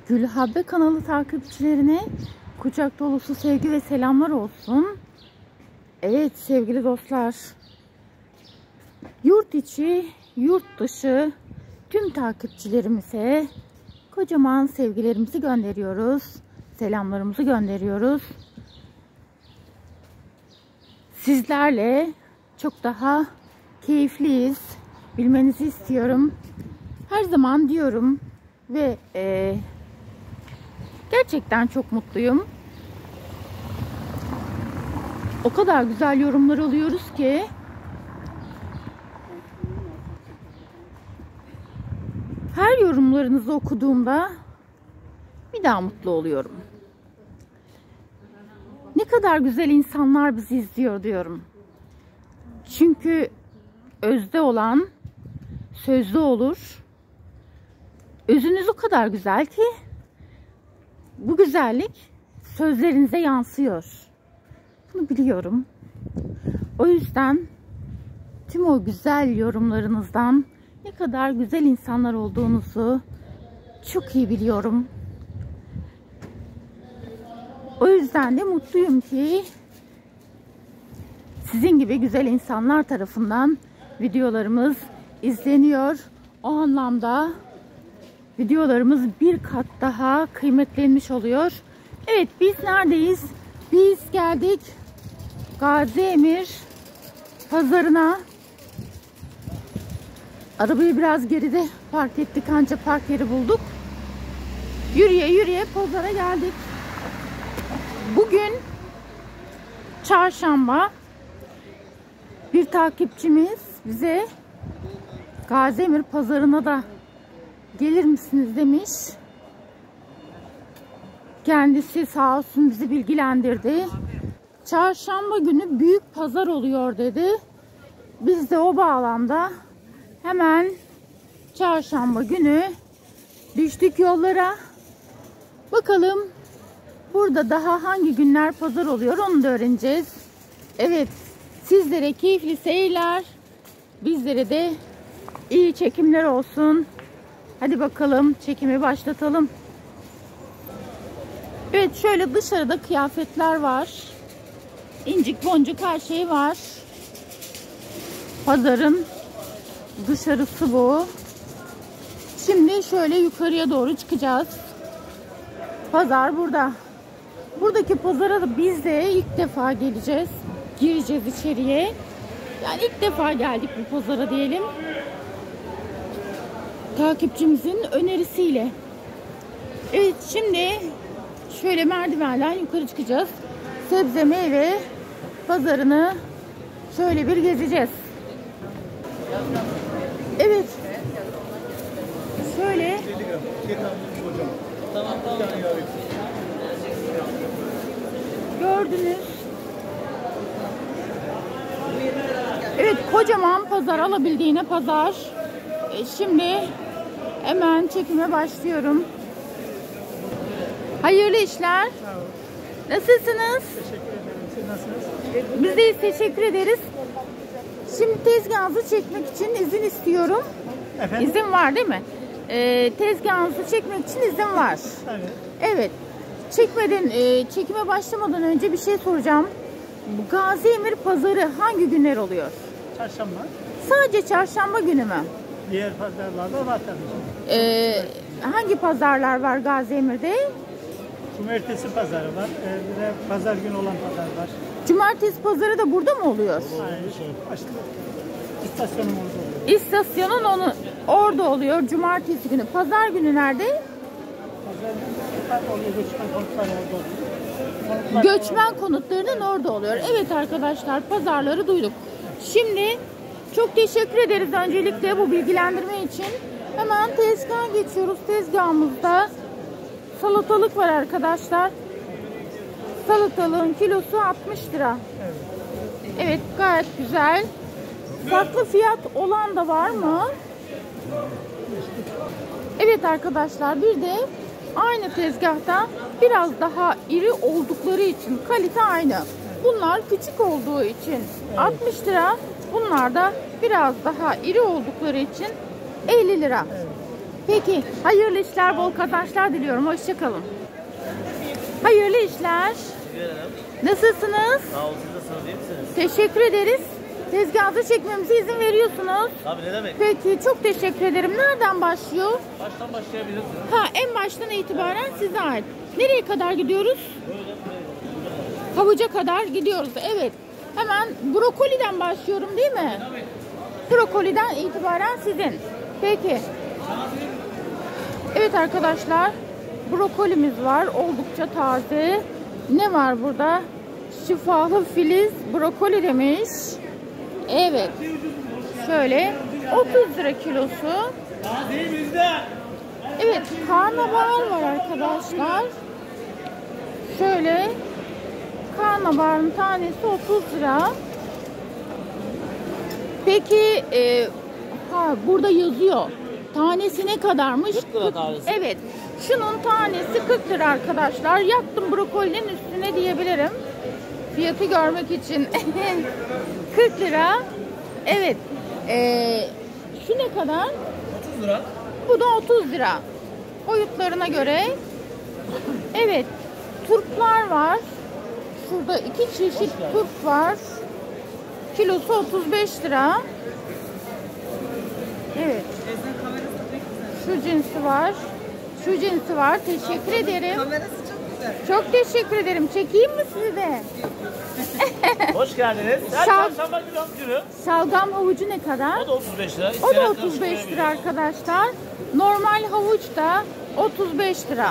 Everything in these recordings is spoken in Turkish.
Gülhabbe kanalı takipçilerine kucak dolusu sevgi ve selamlar olsun. Evet sevgili dostlar, yurt içi, yurt dışı tüm takipçilerimize kocaman sevgilerimizi gönderiyoruz. Selamlarımızı gönderiyoruz. Sizlerle çok daha keyifliyiz. Bilmenizi istiyorum. Her zaman diyorum ve gerçekten çok mutluyum. O kadar güzel yorumlar alıyoruz ki her yorumlarınızı okuduğumda bir daha mutlu oluyorum. Ne kadar güzel insanlar bizi izliyor diyorum. Çünkü özde olan sözde olur. Özünüz o kadar güzel ki bu güzellik sözlerinize yansıyor. Bunu biliyorum. O yüzden tüm o güzel yorumlarınızdan ne kadar güzel insanlar olduğunuzu çok iyi biliyorum. O yüzden de mutluyum ki sizin gibi güzel insanlar tarafından videolarımız izleniyor. O anlamda videolarımız bir kat daha kıymetlenmiş oluyor. Evet, biz neredeyiz? Biz geldik Gaziemir pazarına. Arabayı biraz geride park ettik, ancak park yeri bulduk. Yürüye yürüye pazara geldik. Bugün çarşamba. Bir takipçimiz bize Gaziemir pazarına da gelir misiniz demiş. Kendisi sağ olsun bizi bilgilendirdi. Çarşamba günü büyük pazar oluyor dedi. Biz de o bağlamda hemen çarşamba günü düştük yollara. Bakalım burada daha hangi günler pazar oluyor, onu da öğreneceğiz. Evet, sizlere keyifli seyirler, bizlere de iyi çekimler olsun. Hadi bakalım çekimi başlatalım. Evet, şöyle dışarıda kıyafetler var. İncik boncuk her şey var. Pazarın dışarısı bu. Şimdi şöyle yukarıya doğru çıkacağız. Pazar burada. Buradaki pazara da biz de ilk defa geleceğiz. Gireceğiz içeriye. Yani ilk defa geldik bu pazara diyelim. Takipçimizin önerisiyle. Evet, şimdi şöyle merdivenden yukarı çıkacağız. Sebze meyve pazarını şöyle bir gezeceğiz. Evet. Şöyle. Gördünüz. Evet, kocaman pazar, alabildiğine pazar. Şimdi hemen çekime başlıyorum. Hayırlı işler. Nasılsınız? Teşekkür ederim. Siz nasılsınız? Biz de teşekkür ederiz. Şimdi tezgahınızı çekmek için izin istiyorum. Efendim? İzin var değil mi? Tezgahınızı çekmek için izin var. Evet. Evet. Çekime başlamadan önce bir şey soracağım. Bu Gaziemir pazarı hangi günler oluyor? Çarşamba. Sadece çarşamba günü mü? Diğer pazarlarda var tabii. Hangi pazarlar var Gaziemir'de? Cumartesi pazarı var. Bir de pazar günü olan pazar var. Cumartesi pazarı da burada mı oluyor? Aynı şey. Başka istasyonun orada oluyor. İstasyonun orada oluyor cumartesi günü. Pazar günü nerede? Pazar günü oluyor. Göçmen konutlar orada oluyor. Göçmen konutlarının orada oluyor. Evet arkadaşlar, pazarları duyduk. Şimdi çok teşekkür ederiz öncelikle bu bilgilendirme için. Hemen tezgaha geçiyoruz. Tezgahımızda salatalık var arkadaşlar. Salatalığın kilosu 60 lira. Evet, gayet güzel. Farklı fiyat olan da var mı? Evet arkadaşlar, bir de aynı tezgahta biraz daha iri oldukları için kalite aynı. Bunlar küçük olduğu için 60 lira. Bunlar da biraz daha iri oldukları için 50 lira. Peki, hayırlı işler, bol kazançlar diliyorum. Hoşça kalın. Hayırlı işler. Nasılsınız? Sağ olun, siz nasılsınız, iyi misiniz? Teşekkür ederiz. Tezgahınızı çekmemize izin veriyorsunuz. Tabii, ne demek? Peki, çok teşekkür ederim. Nereden başlıyor? Baştan başlayabilirsiniz. En baştan itibaren size ait. Nereye kadar gidiyoruz? Havuca kadar gidiyoruz. Evet. Hemen brokoliden başlıyorum değil mi? Brokoliden itibaren sizin. Peki. Evet arkadaşlar. Brokolimiz var. Oldukça taze. Ne var burada? Şifalı filiz brokoli demiş. Evet. Şöyle 30 lira kilosu. Evet, karnabahar var arkadaşlar. Şöyle karnabaharın tanesi 30 lira. Peki burada yazıyor. Tanesi ne kadarmış? 40 lira tanesi. Evet. Şunun tanesi 40 lira arkadaşlar. Yaktım brokolinin üstüne diyebilirim. Fiyatı görmek için. 40 lira. Evet. Şu ne kadar? 30 lira. Bu da 30 lira. Boyutlarına göre. Evet. Turplar var. Şurada 2 çeşit turp var. Kilosu 35 lira. Evet. Şu cinsi var. Şu cinsi var. Teşekkür ederim. Kamerası çok güzel. Çok teşekkür ederim. Çekeyim mi sizi de? Hoş geldiniz. Her Sağ- çarşamba günü. Şalgam havucu ne kadar? O da 35 lira. O da İsteyen 35 lira karıştırabilir. arkadaşlar. Normal havuç da 35 lira.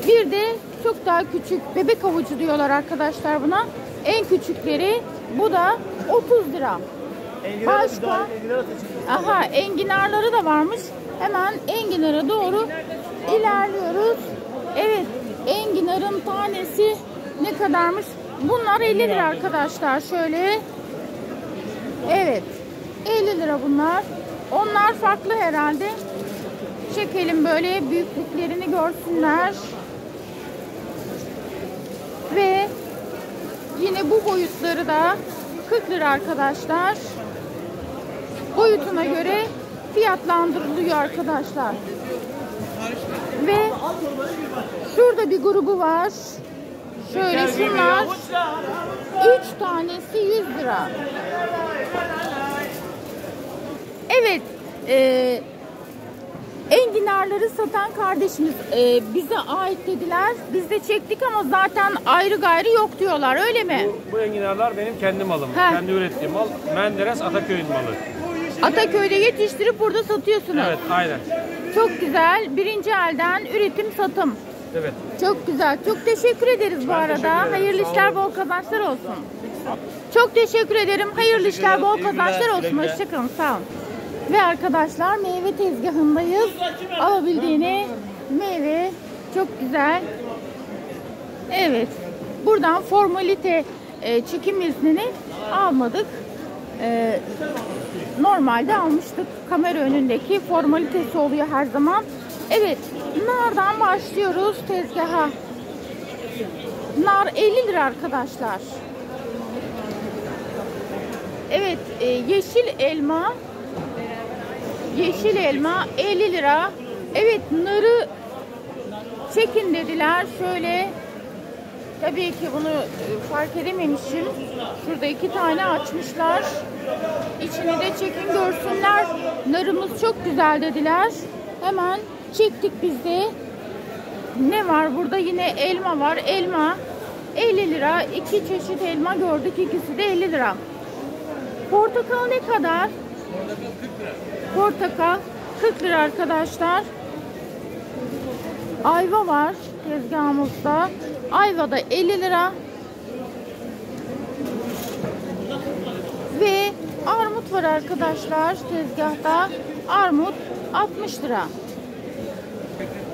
Bir de çok daha küçük bebek havucu diyorlar arkadaşlar buna. En küçükleri bu da 30 lira. Enginara Başka? müdahale, enginar ateşi. Aha, enginarları da varmış. Hemen enginara doğru ilerliyoruz. Evet, enginarın tanesi ne kadarmış? Bunlar 50 lira arkadaşlar. Şöyle. Evet. 50 lira bunlar. Onlar farklı herhalde. Çekelim böyle büyüklüklerini görsünler. Ve yine bu boyutları da 40 lira arkadaşlar. Boyutuna göre fiyatlandırılıyor arkadaşlar. Ve şurada bir grubu var. Şöyle şunlar 3 tanesi 100 lira. Evet, enginarları satan kardeşimiz bize ait dediler. Biz de çektik ama zaten ayrı gayrı yok diyorlar, öyle mi? Bu enginarlar benim kendi malım. He. Kendi ürettiğim mal. Menderes Ataköy'ün malı. Ataköy'de yetiştirip burada satıyorsunuz. Evet, aynen. Çok güzel. Birinci elden üretim satım. Evet. Çok güzel. Çok teşekkür ederiz bu arada. teşekkür ederim. Hayırlı Sağ işler, olun. bol kazançlar olsun. Çok teşekkür ederim. Hayırlı işler, bol İyi günler, kazançlar olsun. güle güle. Hoşçakalın. Sağ olun. Ve arkadaşlar meyve tezgahındayız. Alabildiğine meyve çok güzel. Evet. Buradan formalite çekim iznini almadık. Normalde almıştık. Kamera önündeki formalitesi oluyor her zaman. Evet. Nardan başlıyoruz tezgaha. Nar 50 lira arkadaşlar. Evet. Yeşil elma. Yeşil elma 50 lira. Evet, narı çekin dediler. Şöyle, tabii ki bunu fark edememişim. Şurada 2 tane açmışlar. İçini de çekin görsünler. Narımız çok güzel dediler. Hemen çektik biz de. Ne var burada? Yine elma var. Elma 50 lira. 2 çeşit elma gördük. İkisi de 50 lira. Portakal ne kadar? Portakal 40 lira arkadaşlar. Ayva var tezgahımızda. Ayva da 50 lira. Ve armut var arkadaşlar tezgahta. Armut 60 lira.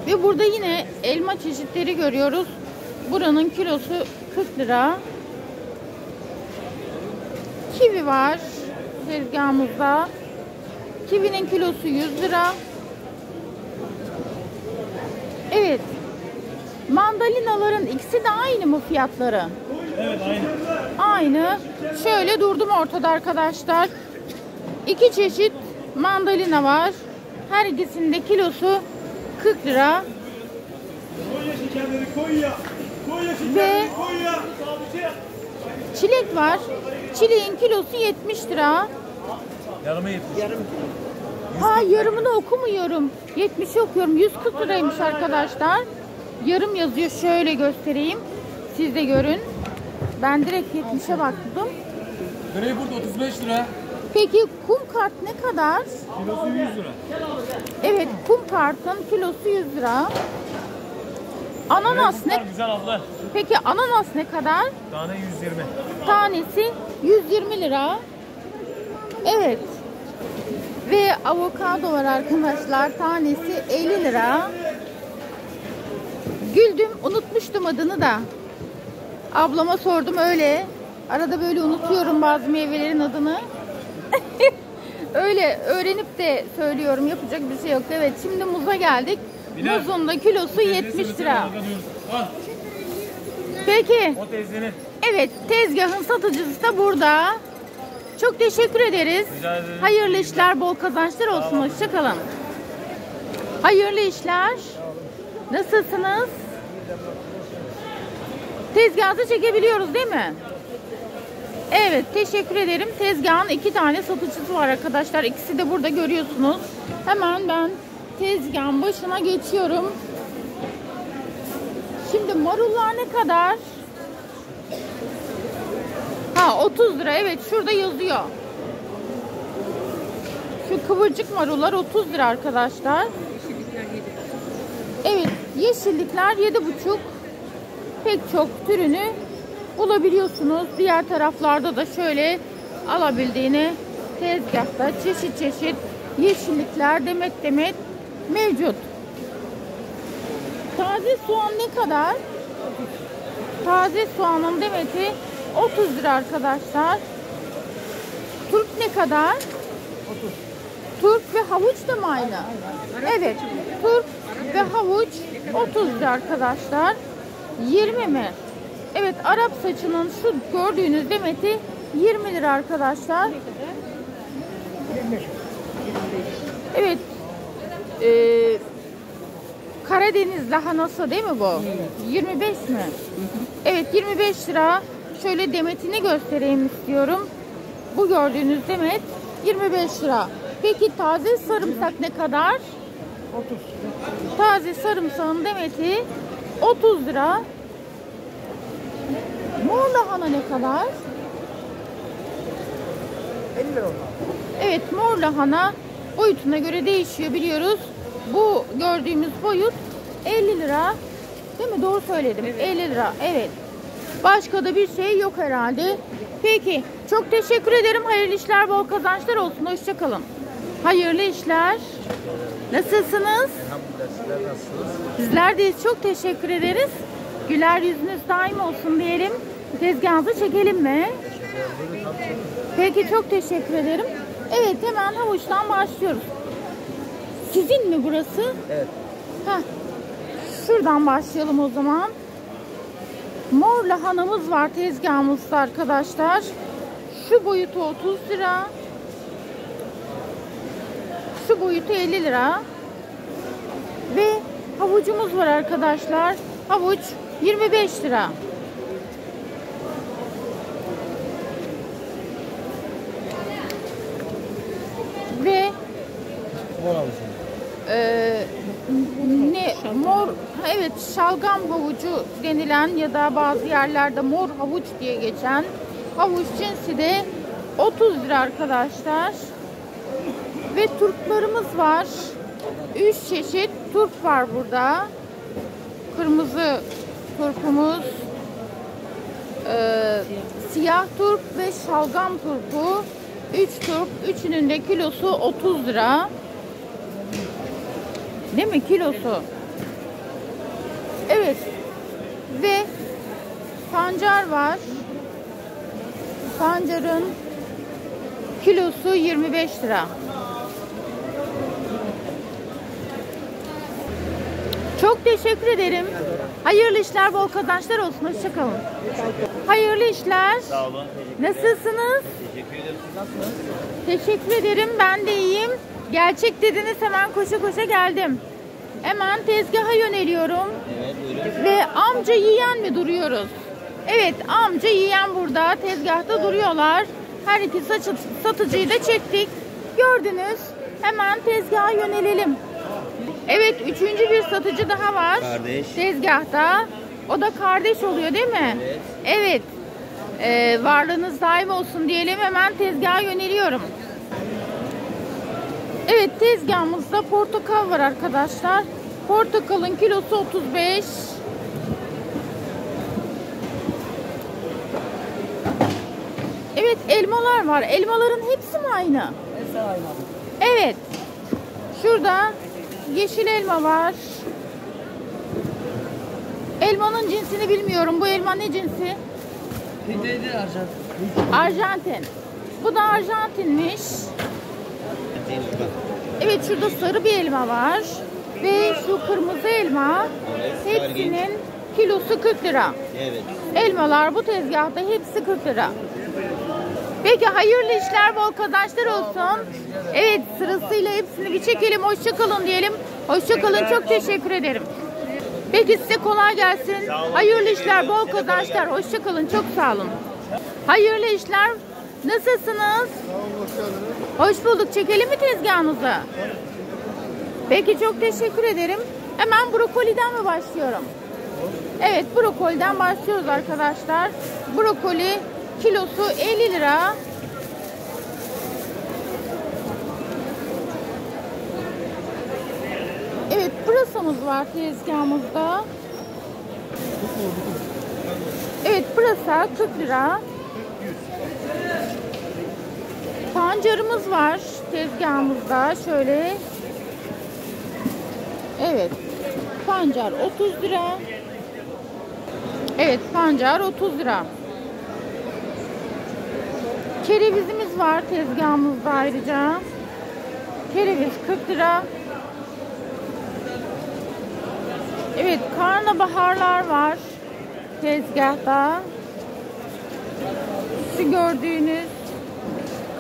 Ve burada yine elma çeşitleri görüyoruz. Buranın kilosu 40 lira. Kivi var tezgahımızda. Kivinin kilosu 100 lira. Evet. Mandalinaların ikisi de aynı mı fiyatları? Evet, aynı. Aynı. Şöyle durdum ortada arkadaşlar. 2 çeşit mandalina var. Her ikisinin de kilosu 40 lira. Konya şekerleri Konya. Konya Ve şekerleri Konya. çilek var. Çileğin kilosu 70 lira. Yarıma 70. Ha, yarımını okumuyorum. 70 okuyorum. 140 liraymış arkadaşlar. Yarım yazıyor. Şöyle göstereyim. Siz de görün. Ben direkt 70'e baktım. Greyfurt 35 lira. Peki kum kart ne kadar? Kilosu 100 lira. Evet, kum kartın kilosu 100 lira. Ananas ne? Güzel abla. Peki ananas ne kadar? Tane 120. Tanesi 120 lira. Evet. Ve avokado var arkadaşlar. Tanesi 50 lira. Güldüm, unutmuştum adını da. Ablama sordum öyle. Arada böyle unutuyorum bazı meyvelerin adını. Öyle öğrenip de söylüyorum. Yapacak bir şey yok. Evet, şimdi muza geldik. Muzun da kilosu 70 lira. Al. Peki. O teyzenin. Evet, tezgahın satıcısı da burada. Çok teşekkür ederiz. Rica ederim. Hayırlı işler, bol kazançlar olsun. Hoşça kalın. Hayırlı işler. Nasılsınız? Tezgahı çekebiliyoruz değil mi? Evet, teşekkür ederim. Tezgahın 2 tane satıcısı var arkadaşlar. İkisi de burada görüyorsunuz. Hemen ben tezgahın başına geçiyorum. Şimdi marullar ne kadar? Ha, 30 lira. Evet, şurada yazıyor. Şu kıvırcık marullar 30 lira arkadaşlar. Evet, yeşillikler 7,5. Pek çok türünü bulabiliyorsunuz. Diğer taraflarda da şöyle alabildiğini tezgahta çeşit çeşit yeşillikler demet demet mevcut. Taze soğan ne kadar? Taze soğanın demeti 30 lira arkadaşlar. Turp ne kadar? 30. Turp ve havuç da mı aynı? Evet. Turp ve havuç 30 lira arkadaşlar. 20 mi? Evet, Arap saçının şu gördüğünüz demeti 20 lira arkadaşlar. Evet. Karadeniz lahanası değil mi bu? 25 mi? Evet, 25 lira. Şöyle demetini göstereyim istiyorum. Bu gördüğünüz demet 25 lira. Peki taze sarımsak ne kadar? 30. Taze sarımsağın demeti 30 lira. Mor lahana ne kadar? 50 lira. Evet, mor lahana boyutuna göre değişiyor biliyoruz. Bu gördüğümüz boyut 50 lira. Değil mi? Doğru söyledim. Evet. 50 lira. Evet. Başka da bir şey yok herhalde. Peki. Çok teşekkür ederim. Hayırlı işler, bol kazançlar olsun. Hoşça kalın. Hayırlı işler. Nasılsınız? Elhamdülillah, sizler nasılsınız? Bizler deyiz. Çok teşekkür ederiz. Güler yüzünüz daim olsun diyelim. Tezgahınızı çekelim mi? Peki, çok teşekkür ederim. Evet, hemen havuçtan başlıyoruz. Sizin mi burası? Evet. Heh. Şuradan başlayalım o zaman. Mor lahanamız var tezgahımızda arkadaşlar. Şu boyutu 30 lira. Şu boyutu 50 lira. Ve havucumuz var arkadaşlar. Havuç 25 lira. Ve mor, evet, şalgam havucu denilen ya da bazı yerlerde mor havuç diye geçen havuç cinsi de 30 lira arkadaşlar. Ve turplarımız var. 3 çeşit turp var burada. Kırmızı turpumuz, siyah turp ve şalgam turpu. 3 turp, üçünün de kilosu 30 lira. Değil mi? Kilosu. Evet. Ve pancar var. Pancarın kilosu 25 lira. Çok teşekkür ederim. Hayırlı işler, bol kazançlar olsun. Hoşça kalın. Hayırlı işler. Sağ olun. Nasılsınız? Teşekkür ederim. Siz nasılsınız? Teşekkür ederim. Ben de iyiyim. Gerçek dediniz, hemen koşa koşa geldim. Hemen tezgaha yöneliyorum. Evet, buyurun. Ve amca yiyen mi duruyoruz? Evet, amca yiyen burada tezgahta duruyorlar. Her iki satıcıyı da çektik. Gördünüz. Hemen tezgaha yönelelim. Evet, üçüncü bir satıcı daha var. Kardeş. Tezgahta. O da kardeş oluyor değil mi? Evet. Evet. Varlığınız daim olsun diyelim. Hemen tezgaha yöneliyorum. Evet, tezgahımızda portakal var arkadaşlar. Portakalın kilosu 35. Evet, elmalar var. Elmaların hepsi mi aynı? Hepsi aynı. Evet. Şurada yeşil elma var. Elmanın cinsini bilmiyorum. Bu elma ne cinsi? Neydi Arjan? Arjantin. Bu da Arjantinmiş. Evet, şurada sarı bir elma var. Ve şu kırmızı elma. Hepsinin kilosu 40 lira. Evet. Elmalar bu tezgahta hepsi 40 lira. Peki, hayırlı işler, bol kazançlar olsun. Evet, sırasıyla hepsini bir çekelim. Hoşça kalın diyelim. Hoşça kalın. Çok teşekkür ederim. Peki, size kolay gelsin. Hayırlı işler, bol kazançlar. Hoşça kalın. Çok sağ olun. Hayırlı işler. Nasılsınız? Hoş bulduk. Çekelim mi tezgahınızı? Peki, çok teşekkür ederim. Hemen brokoliden mi başlıyorum? Evet, brokoliden başlıyoruz arkadaşlar. Brokoli kilosu 50 lira. Evet, pırasamız var tezgahımızda. Evet, pırasa 40 lira. Pancarımız var tezgahımızda. Şöyle. Evet. Pancar 30 lira. Evet, pancar 30 lira. Kerevizimiz var tezgahımızda ayrıca. Kereviz 40 lira. Evet, karnabaharlar var tezgahta. Şu gördüğünüz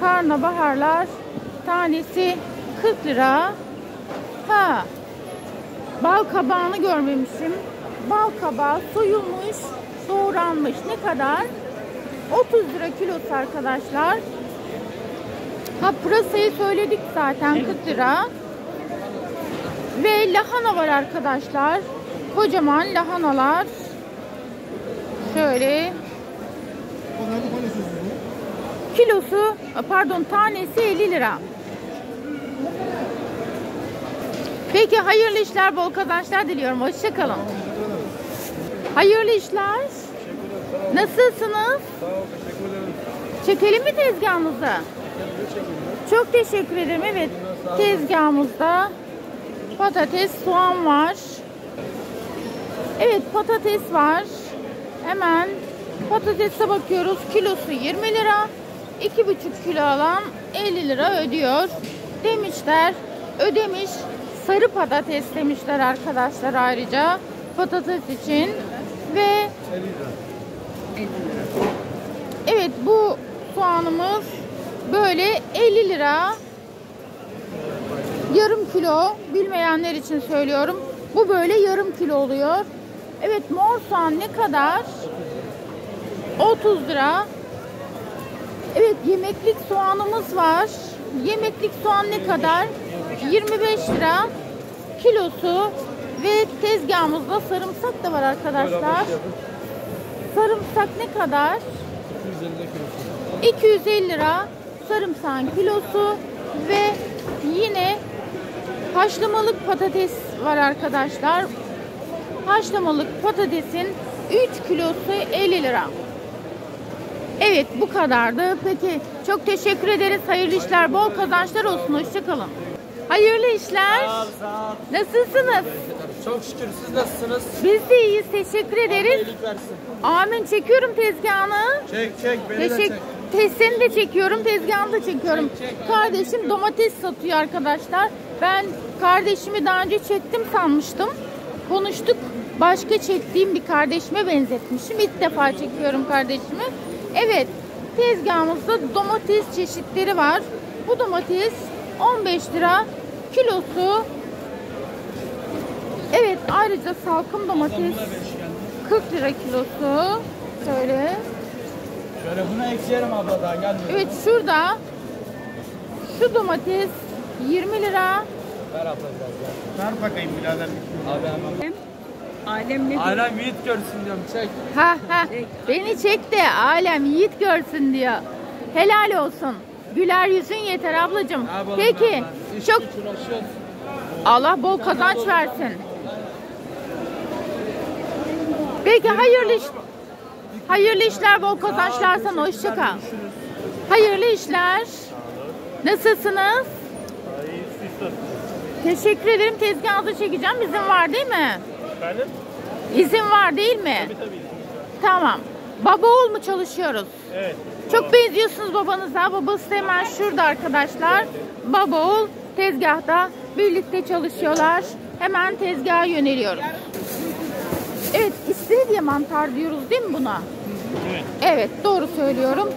karnabaharlar tanesi 40 lira. Ha, bal kabağını görmemişim. Bal kabağı soyulmuş, doğranmış. Ne kadar? 30 lira kilosu arkadaşlar. Ha, pırasayı söyledik zaten, 40 lira. Ve lahana var arkadaşlar. Kocaman lahanalar. Şöyle. Kilosu, pardon, tanesi 50 lira. Peki, hayırlı işler, bol kazançlar diliyorum. Hoşça kalın. Hayırlı işler. Nasılsınız? Sağ ol, teşekkür ederim. Çekelim mi tezgahımızı? Çok teşekkür ederim. Evet, tezgahımızda patates, soğan var. Evet, patates var. Hemen patatese bakıyoruz. Kilosu 20 lira. 2,5 kilo alan 50 lira ödüyor demişler. Ödemiş. Sarı patates demişler arkadaşlar ayrıca patates için. Ve evet, bu soğanımız böyle 50 lira. Yarım kilo, bilmeyenler için söylüyorum. Bu böyle yarım kilo oluyor. Evet, mor soğan ne kadar? 30 lira. Evet, yemeklik soğanımız var. Yemeklik soğan ne kadar? 25 lira kilosu. Ve tezgahımızda sarımsak da var arkadaşlar. Sarımsak ne kadar? 250 lira sarımsağın kilosu. Ve yine haşlamalık patates var arkadaşlar. Haşlamalık patatesin 3 kilosu 50 lira. Evet, bu kadardı. Peki, çok teşekkür ederiz. Hayırlı işler, bol kazançlar olsun. Hoşça kalın. Hayırlı işler. Sağ ol, sağ ol. Nasılsınız? Çok şükür, siz nasılsınız? Biz de iyiyiz. Teşekkür ederiz. İyilik versin. Amin. Çekiyorum tezgahını. Çek, beni de çek. Seni de çekiyorum. Tezgahını da çekiyorum. Kardeşim domates satıyor arkadaşlar. Ben kardeşimi daha önce çektim sanmıştım. Konuştuk. Başka çektiğim bir kardeşime benzetmişim. İlk defa çekiyorum kardeşimi. Evet. Tezgahımızda domates çeşitleri var. Bu domates 15 lira kilosu. Evet, ayrıca salkım domates 40 lira kilosu. Şöyle. Şöyle bunu ekleyelim abla daha gelmiyor. Evet, şurada şu domates 20 lira. Ver abla biraz ya. Ver bakayım birader. Abi hemen. Alem ne? Alem yiğit görsün diyorum çek. Ha ha. Beni çek de alem yiğit görsün diyor. Helal olsun. Güler yüzün yeter ablacığım. Ne yapalım Peki. ya ben? İş Çok güç uğraşıyoruz. Allah bol kazanç versin. Peki hayırlı işler, bol kazançlar sana. Hoşça kal. Hayırlı işler. Nasılsınız? Teşekkür ederim. Tezgahınızı çekeceğim. İzin var değil mi? Efendim? İzin var değil mi? Tabii. Tamam. Baba oğul mu çalışıyoruz? Evet. Çok benziyorsunuz babanıza. Babası hemen şurada arkadaşlar. Baba oğul tezgahta birlikte çalışıyorlar. Hemen tezgaha yöneliyoruz. Evet, istiridye mantar diyoruz değil mi buna? Evet. Evet, doğru söylüyorum.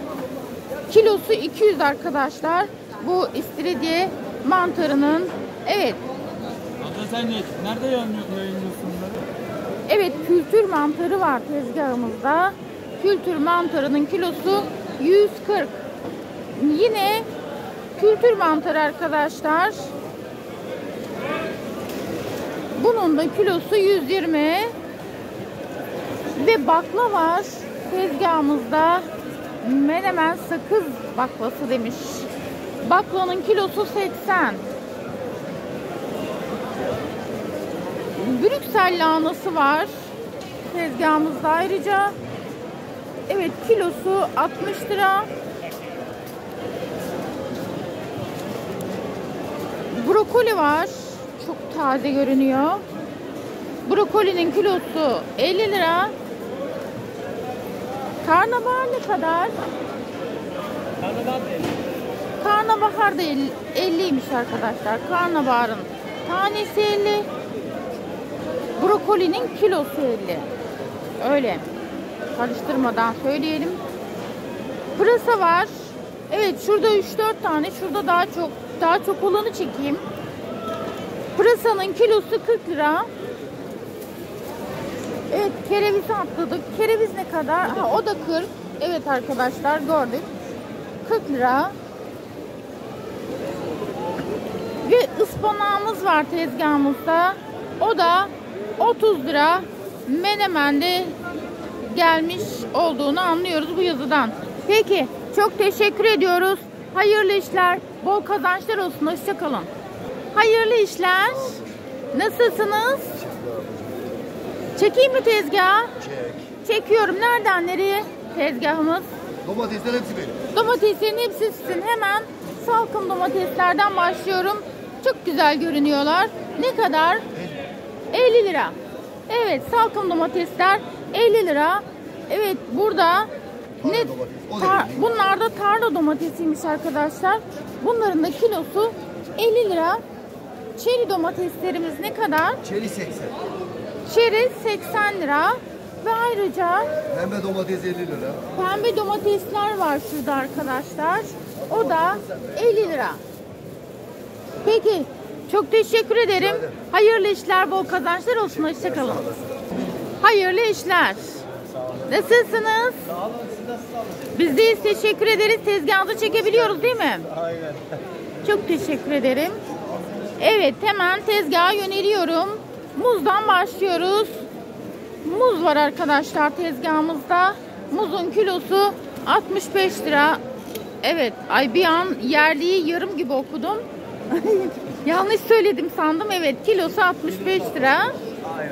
Kilosu 200 arkadaşlar. Bu istiridye mantarının. Evet. Abla sen nerede yayınlıyorsun bunları? Evet, kültür mantarı var tezgahımızda. Kültür mantarının kilosu 140. Yine kültür mantarı arkadaşlar. Bunun da kilosu 120. Ve bakla var tezgahımızda. Menemen sakız baklası demiş. Baklanın kilosu 80. Brüksel lahanası var tezgahımızda ayrıca. Evet, kilosu 60 lira. Brokoli var. Çok taze görünüyor. Brokolinin kilosu 50 lira. Karnabahar ne kadar? Karnabahar da 50'ymiş arkadaşlar. Karnabaharın tanesi 50. Brokolinin kilosu 50. Öyle. Karıştırmadan söyleyelim. Pırasa var. Evet, şurada 3-4 tane. Şurada daha çok olanı çekeyim. Pırasanın kilosu 40 lira. Evet, kerevizi atladık. Kereviz ne kadar? Ha, o da 40. Evet arkadaşlar, gördük. 40 lira. Ve ıspanağımız var tezgahımızda. O da 30 lira. Menemen'de gelmiş olduğunu anlıyoruz bu yazıdan. Peki, çok teşekkür ediyoruz. Hayırlı işler, bol kazançlar olsun. Hoşça kalın. Hayırlı işler. Nasılsınız? Çekeyim mi tezgahı? Çekiyorum. Nereden nereye? Tezgahımız. Domatesler hepsi benim. Domateslerin hepsi sizin. Hemen salkım domateslerden başlıyorum. Çok güzel görünüyorlar. Ne kadar? 50 lira. Evet, salkım domatesler 50 lira. Evet, burada bunlar da tarla domatesiymiş arkadaşlar. Bunların da kilosu 50 lira. Çeri domateslerimiz ne kadar? Çeri 80. Çeri 80 lira. Ve ayrıca Pembe domates 50 lira. pembe domatesler var şurada arkadaşlar. O da 50 lira. Peki, çok teşekkür ederim. Hayırlı işler, bol kazançlar olsun. Hoşçakalın. Hayırlı işler. Nasılsınız? Sağ olun, siz nasılsınız? Biz deyiz, teşekkür ederiz. Tezgahınızı çekebiliyoruz değil mi? Aynen. Çok teşekkür ederim. Evet, hemen tezgaha yöneliyorum. Muzdan başlıyoruz. Muz var arkadaşlar tezgahımızda. Muzun kilosu 65 lira. Evet, ay bir an yerliyi yarım gibi okudum. Yanlış söyledim sandım. Evet, kilosu 65 lira.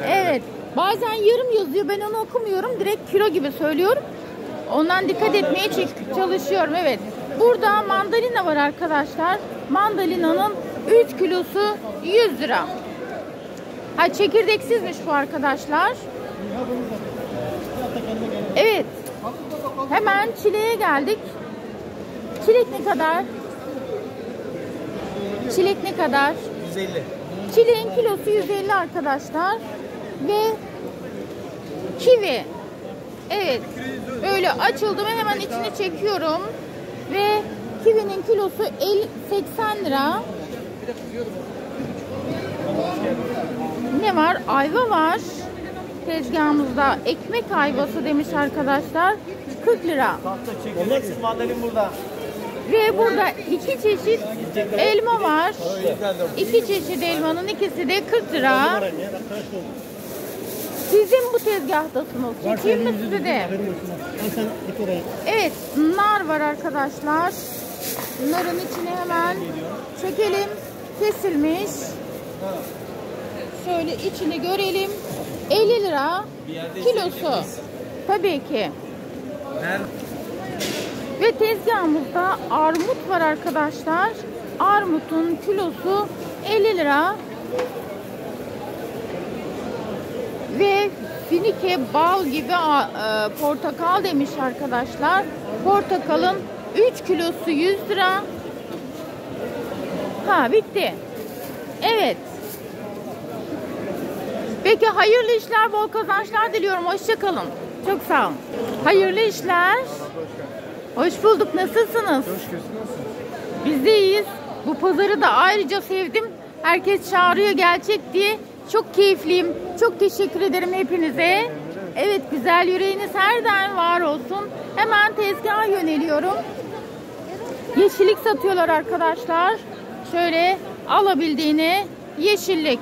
Evet, bazen yarım yazıyor. Ben onu okumuyorum. Direkt kilo gibi söylüyorum. Ondan dikkat etmeye çalışıyorum. Evet. Burada mandalina var arkadaşlar. Mandalina'nın 3 kilosu 100 lira. Ha, çekirdeksizmiş bu arkadaşlar. Evet. Hemen çileğe geldik. Çilek ne kadar? Çilek ne kadar? 150. Çileğin kilosu 150 arkadaşlar. Ve kivi. Evet. Böyle açıldı mı hemen içini çekiyorum. Ve kivinin kilosu 80 lira. Ne var? Ayva var. Tezgahımızda ekmek ayvası demiş arkadaşlar. 40 lira. Çekirdeksiz mandalin burada. Ve burada iki çeşit elma var. İki çeşit elmanın ikisi de 40 lira. Sizin bu tezgahtasınız. Çekeyim mi size de? Evet, nar var arkadaşlar. Narın içine hemen çekelim. Kesilmiş. Şöyle içini görelim. 50 lira kilosu. Tabii ki. Ve tezgahımızda armut var arkadaşlar. Armutun kilosu 50 lira. Ve finike bal gibi portakal demiş arkadaşlar. Portakalın 3 kilosu 100 lira. Ha, bitti. Evet. Peki hayırlı işler, bol kazançlar diliyorum. Hoşça kalın. Çok sağ olun. Hayırlı işler. Hoş bulduk. Nasılsınız? Biz de iyiyiz. Bu pazarı da ayrıca sevdim. Herkes çağırıyor gelecek diye. Çok keyifliyim. Çok teşekkür ederim hepinize. Evet, güzel yüreğiniz her daim var olsun. Hemen tezgaha yöneliyorum. Yeşillik satıyorlar arkadaşlar. Şöyle alabildiğine yeşillik.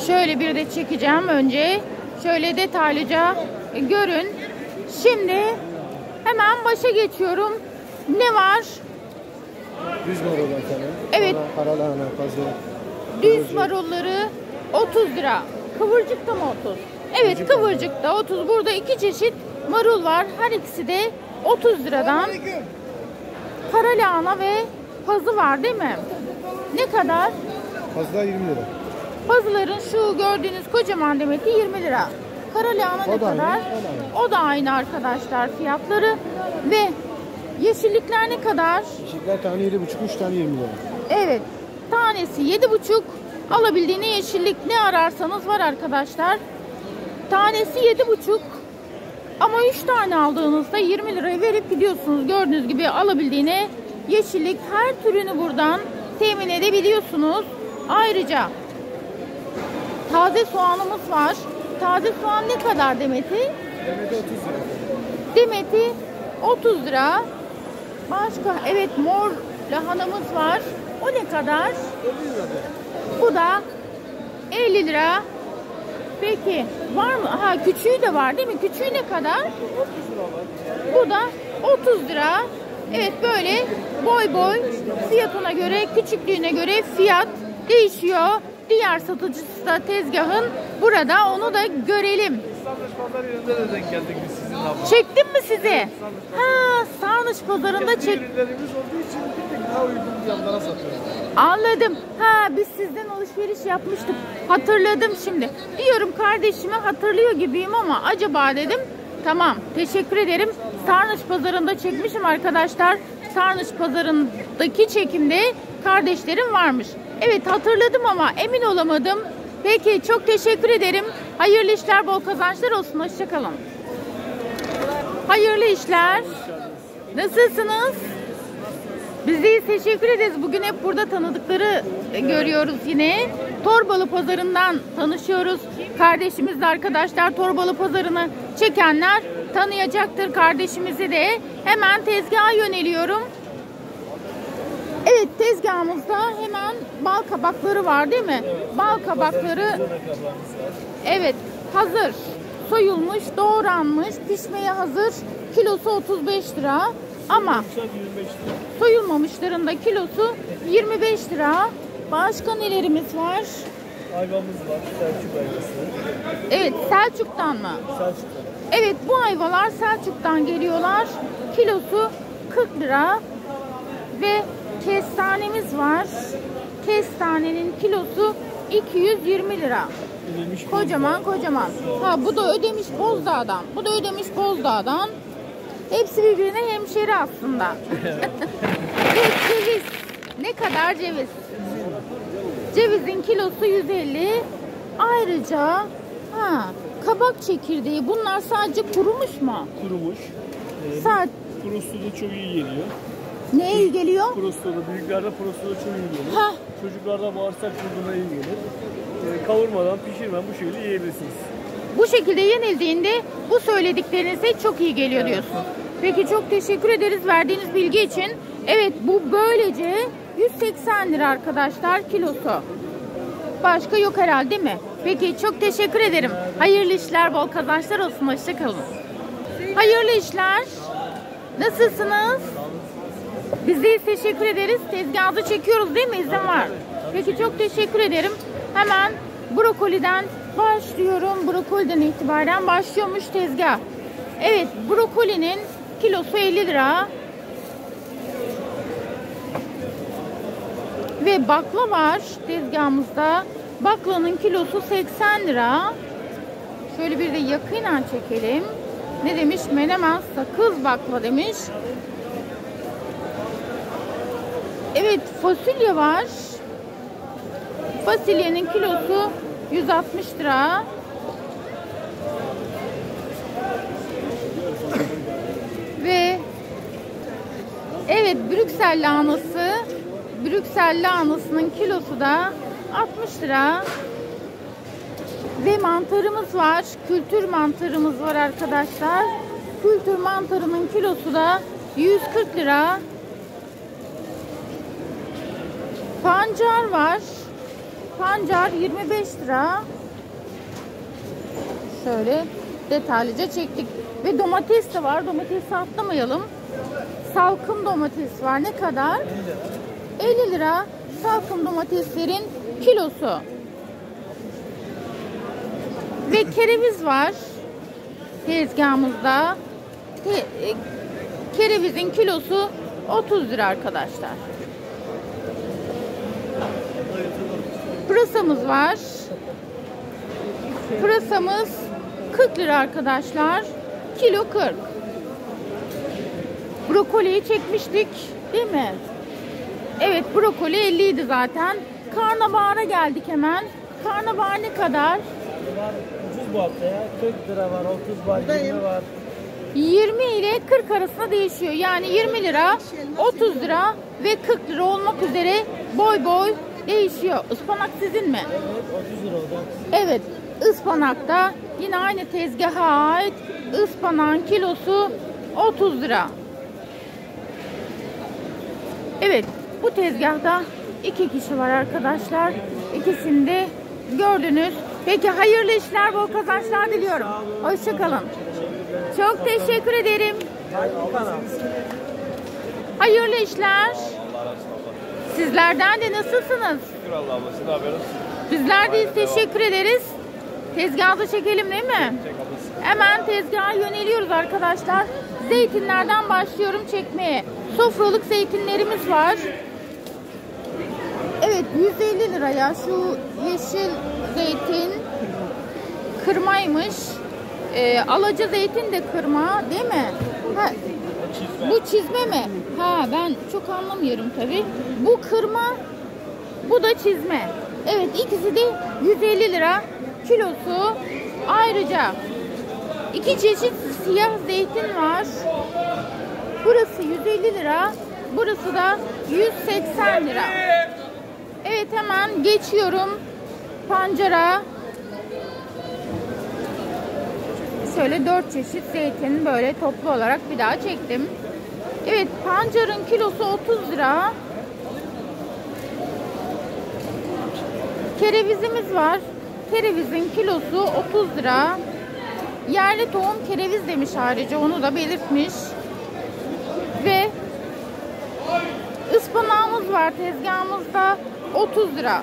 Şöyle bir de çekeceğim önce. Şöyle detaylıca görün. Şimdi hemen başa geçiyorum. Ne var? Düz marul efendim. Evet. Karalahana, pazı. Düz marulları 30 lira. Kıvırcık da mı 30? Evet, kıvırcık da 30. Burada iki çeşit marul var. Her ikisi de 30 liradan. Karalahana ve pazı var değil mi? Ne kadar? Pazılar 20 lira. Pazıların şu gördüğünüz kocaman demeti 20 lira. Karalahana ne kadar? O da aynı arkadaşlar fiyatları. Ve yeşillikler ne kadar? Yeşillikler tane 7,5, 3 tane 20 lira. Evet. Tanesi 7,5. Alabildiğine yeşillik ne ararsanız var arkadaşlar. Tanesi 7,5. Ama 3 tane aldığınızda 20 liraya verip gidiyorsunuz. Gördüğünüz gibi alabildiğine yeşillik her türünü buradan temin edebiliyorsunuz. Ayrıca taze soğanımız var. Taze soğan ne kadar demeti? Demeti 30 lira. Demeti 30 lira. Başka, evet, mor lahanamız var. O ne kadar? Bu da 50 lira. Peki var mı? Ha, küçüğü de var değil mi? Küçüğü ne kadar? Bu da 30 lira. Evet, böyle boy boy fiyatına göre, küçüklüğüne göre fiyat değişiyor. Diğer satıcısı da tezgahın burada, onu da görelim. Sarnıç pazar yerinde de denk geldik biz sizinle abla. Çektim mi sizi? Ha, Sarnıç pazarında çek. Ürünlerimiz olduğu için bir tek daha uygun fiyatlara satıyoruz. Anladım. Ha, biz sizden alışveriş yapmıştık. Hatırladım şimdi. Diyorum kardeşimi hatırlıyor gibiyim ama acaba dedim. Tamam, teşekkür ederim. Sarnıç pazarında çekmişim arkadaşlar. Sarnıç pazarındaki çekimde kardeşlerim varmış. Evet, hatırladım ama emin olamadım. Peki, çok teşekkür ederim. Hayırlı işler, bol kazançlar olsun. Hoşçakalın. Hayırlı işler. Nasılsınız? Biz de teşekkür ederiz. Bugün hep burada tanıdıkları görüyoruz yine. Torbalı pazarından tanışıyoruz. Kardeşimiz de arkadaşlar, Torbalı pazarını çekenler tanıyacaktır kardeşimizi de. Hemen tezgaha yöneliyorum. Evet, tezgahımızda hemen bal kabakları var değil mi? Bal kabakları, evet, hazır. Soyulmuş, doğranmış, pişmeye hazır. Kilosu 35 lira. Ama soyulmamışların da kilosu 25 lira. Başka nelerimiz var? Ayvamız var, Selçuk ayvası. Evet, Selçuk'tan mı? Selçuk'tan. Evet, bu ayvalar Selçuk'tan geliyorlar. Kilosu 40 lira. Ve kestanemiz var. Kestanenin kilosu 220 lira. Kocaman kocaman. Ha, bu da Ödemiş Bozdağ'dan. Bu da Ödemiş Bozdağ'dan. Hepsi birbirine hemşeri aslında. Evet, ceviz. Ne kadar ceviz? Cevizin kilosu 150. Ayrıca kabak çekirdeği. Bunlar sadece kurumuş mu? Kurumuş. Sadece Prostoda çok iyi geliyor. neye iyi geliyor? Prostoda, büyüklerde prostoda çok iyi gelir. Hah. Çocuklarda bağırsak kurduğuna iyi gelir. Kavurmadan, pişirmeden bu şekilde yiyebilirsiniz. Bu şekilde yenildiğinde bu söylediklerinize çok iyi geliyor diyorsun. Peki çok teşekkür ederiz verdiğiniz bilgi için. Evet, bu böylece 180 lira arkadaşlar kilosu. Başka yok herhalde değil mi? Peki çok teşekkür ederim. Hayırlı işler, bol kazançlar olsun. Hoşça kalın. Hayırlı işler. Nasılsınız? Biz de teşekkür ederiz. Tezgahınızı çekiyoruz değil mi? İzin var. Peki çok teşekkür ederim. Hemen brokoliden başlıyorum. Brokoliden itibaren başlıyormuş tezgah. Evet, brokolinin kilosu 50 lira. Ve bakla var tezgahımızda. Baklanın kilosu 80 lira. Şöyle bir de yakından çekelim. Ne demiş? Menemen sakız bakla demiş. Evet, fasulye var. Fasulyenin kilosu 160 lira. Ve evet, Brüksel lahanası. Brüksel lahanasının kilosu da 60 lira. Ve mantarımız var. Kültür mantarımız var arkadaşlar. Kültür mantarının kilosu da 140 lira. Pancar var. Pancar 25 lira. Şöyle detaylıca çektik. Ve domates de var. Domatesi atlamayalım. Salkım domates var. Ne kadar? 50 lira. Salkım domateslerin kilosu. Ve kereviz var tezgahımızda. Kerevizin kilosu 30 lira arkadaşlar. Pırasamız var. Pırasamız 40 lira arkadaşlar. Kilo 40. Brokoliyi çekmiştik değil mi? Evet, brokoli 50 idi zaten. Karnabahara geldik hemen. Karnabahar ne kadar? Ucuz bu hafta ya. 40 lira var, 30 var, 20 var. 20 ile 40 arasında değişiyor. Yani 20 lira, 30 lira ve 40 lira olmak üzere boy boy değişiyor. Ispanak sizin mi? Evet, 30 lira oldu. Evet, ıspanak da yine aynı tezgaha ait. Ispanağın kilosu 30 lira. Evet, bu tezgahta 2 kişi var arkadaşlar. İkisini de gördünüz. Peki hayırlı işler, bol kazançlar diliyorum. Hoşça kalın. Çok teşekkür ederim. Hayırlı işler. Sizlerden de nasılsınız? Şükür Allah'ım. Siz ne yapıyorsunuz? Bizler de teşekkür ederiz. Tezgahı çekelim değil mi? Hemen tezgaha yöneliyoruz arkadaşlar. Zeytinlerden başlıyorum çekmeye. Sofralık zeytinlerimiz var. Evet, 150 liraya şu yeşil zeytin kırmaymış. Alaca zeytin de kırma değil mi? Ha, bu çizme mi? Ha, ben çok anlamıyorum tabii. Bu kırma, bu da çizme. Evet, ikisi de 150 lira kilosu. Ayrıca 2 çeşit siyah zeytin var. Burası 150 lira. Burası da 180 lira. Evet, hemen geçiyorum pancara. Şöyle 4 çeşit zeytin böyle toplu olarak bir daha çektim. Evet, pancarın kilosu 30 lira. Kerevizimiz var. Kerevizin kilosu 30 lira. Yerli tohum kereviz demiş ayrıca, onu da belirtmiş. Ve ıspanağımız var tezgahımızda 30 lira.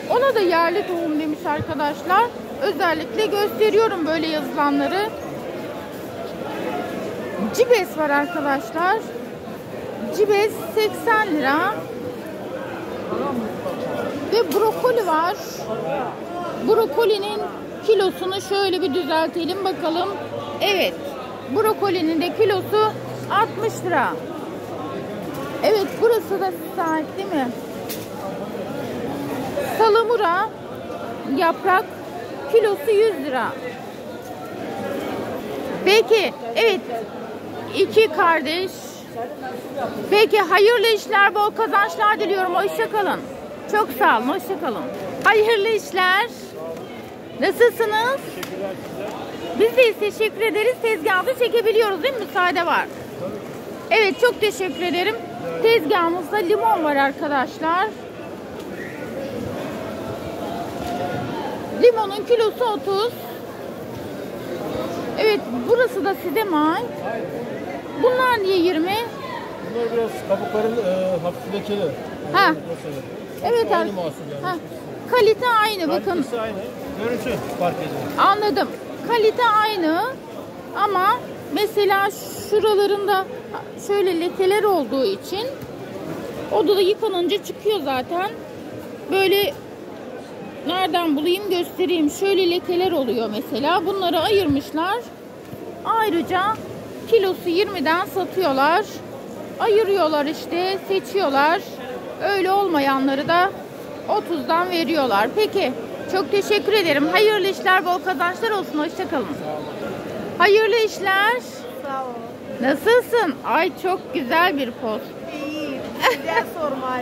Ona da yerli tohum demiş arkadaşlar. Özellikle gösteriyorum böyle yazılanları. Cibes var arkadaşlar. Cibes 80 lira. Ve brokoli var. Brokolinin kilosunu şöyle bir düzeltelim bakalım. Evet. Brokolinin de kilosu 60 lira. Evet, burası da sahip değil mi? Salamura yaprak kilosu 100 lira. Peki, evet. 2 kardeş. Peki, hayırlı işler, bol kazançlar diliyorum. Hoşça kalın. Çok sağ olun, hoşça kalın. Hayırlı işler. Nasılsınız? Teşekkürler size. Biz de teşekkür ederiz. Tezgahımızı çekebiliyoruz değil mi? Müsaade var. Evet, çok teşekkür ederim. Tezgahımızda limon var arkadaşlar. Limonun kilosu 30. Evet, burası da size mi ait? Bunlar niye 20? Bunlar biraz kabukların hafif lekeli. Ha. Evet, Aynı mahsul yani. ha. Kalite aynı, bakın. Kalitesi aynı. Görüntü fark ediyor. Anladım. Kalite aynı ama mesela şuralarında şöyle lekeler olduğu için odada yıkanınca çıkıyor zaten. Böyle nereden bulayım göstereyim. Şöyle lekeler oluyor mesela. Bunları ayırmışlar. Ayrıca kilosu 20'den satıyorlar. Ayırıyorlar işte, seçiyorlar. Öyle olmayanları da 30'dan veriyorlar. Peki, çok teşekkür ederim. Hayırlı işler, bol kazançlar olsun. Hoşça kalın. Hayırlı işler. Sağ ol. Nasılsın? Ay, çok güzel bir poz. İyiyim. Güzel sormalı.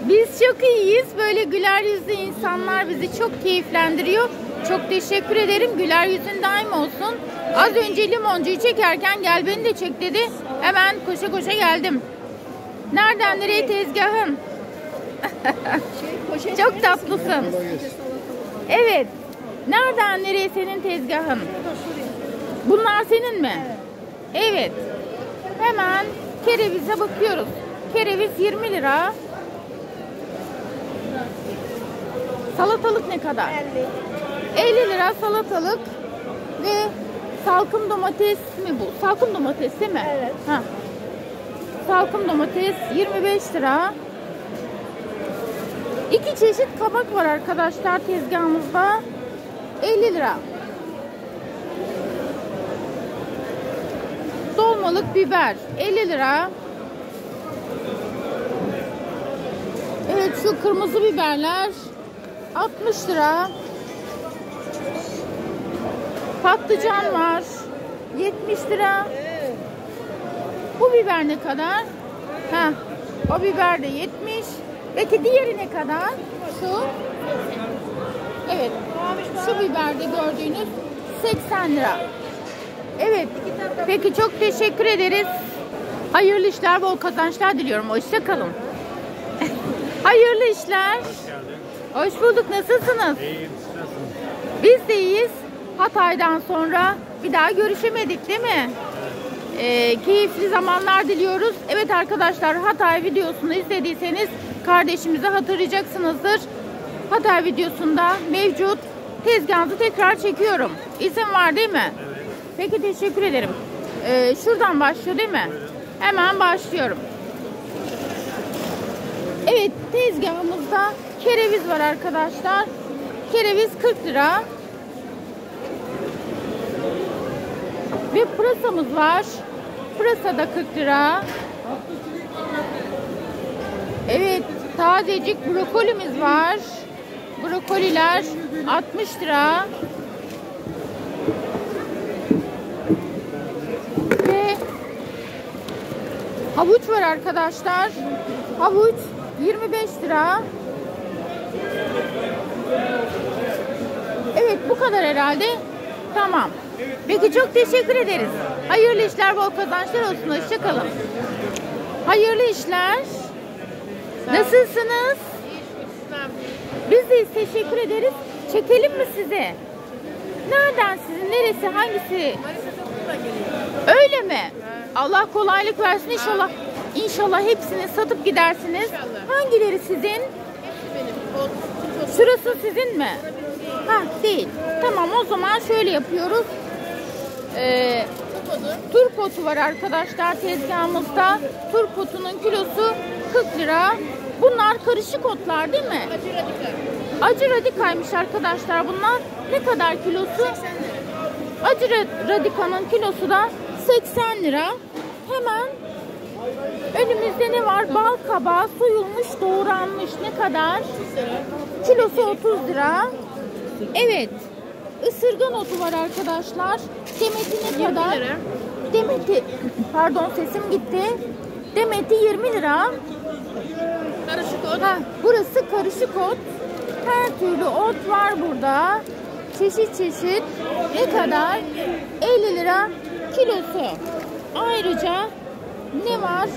Biz çok iyiyiz. Böyle güler yüzlü insanlar bizi çok keyiflendiriyor. Çok teşekkür ederim. Güler yüzün daim olsun. Az önce limoncuyu çekerken gel beni de çek dedi. Hemen koşa koşa geldim. Nereden nereye tezgahın? Çok tatlısın. Evet. Nereden nereye senin tezgahın? Bunlar senin mi? Evet. Hemen kerevize bakıyoruz. Kereviz 20 lira. Salatalık ne kadar? 50 lira salatalık ve salkım domates mi bu? Salkım domates değil mi? Evet. Ha. Salkım domates 25 lira. 2 çeşit kabak var arkadaşlar tezgahımızda. 50 lira. Dolmalık biber 50 lira. Evet, şu kırmızı biberler 60 lira. Patlıcan var 70 lira. Bu biber ne kadar? Ha, o biber de 70. Peki diğeri ne kadar? Şu. Evet. Şu biberde gördüğünüz 80 lira. Evet. Peki, çok teşekkür ederiz. Hayırlı işler, bol kazançlar diliyorum. Hoşça kalın. Hayırlı işler. Hoş bulduk. Nasılsınız? İyiyim, siz nasılsınız? Biz de iyiyiz. Hatay'dan sonra bir daha görüşemedik değil mi? Keyifli zamanlar diliyoruz. Evet arkadaşlar, Hatay videosunu izlediyseniz kardeşimizi hatırlayacaksınızdır. Hatay videosunda mevcut. Tezgahınızı tekrar çekiyorum. İsim var değil mi? Evet. Peki, teşekkür ederim. Şuradan başlıyor değil mi? Hemen başlıyorum. Evet, tezgahımızda kereviz var arkadaşlar. Kereviz 40 lira. Ve pırasamız var. Pırasa da 40 lira. Evet, tazecik brokolimiz var. Brokoliler 60 lira. Ve havuç var arkadaşlar. Havuç 25 lira. Evet, bu kadar herhalde. Tamam. Peki, çok teşekkür ederiz. Hayırlı işler, bol kazançlar olsun. Hoşça kalın. Hayırlı işler. Nasılsınız? Biz de teşekkür ederiz. Çekelim mi size? Nereden sizin? Neresi? Hangisi? Öyle mi? Allah kolaylık versin inşallah. İnşallah hepsini satıp gidersiniz. Hangileri sizin? Şurası sizin mi? Ha, değil. Tamam, o zaman şöyle yapıyoruz. Turpotu var arkadaşlar tezgahımızda. Turpotunun kilosu 40 lira. Bunlar karışık otlar değil mi? Acı radikal. Acı radikaymış arkadaşlar bunlar. Ne kadar kilosu? 80 lira. Acı radikanın kilosu da 80 lira. Hemen önümüzde ne var? Bal kabağı soyulmuş, doğranmış. Ne kadar? 30 lira. Kilosu 30 lira. Evet. ısırgan otu var arkadaşlar. Demeti ne kadar? Demeti, pardon sesim gitti. Demeti 20 lira. Karışık ot. Ha, burası karışık ot. Her türlü ot var burada. Çeşit çeşit. Ne kadar? 50 lira kilosu. Ayrıca ne var?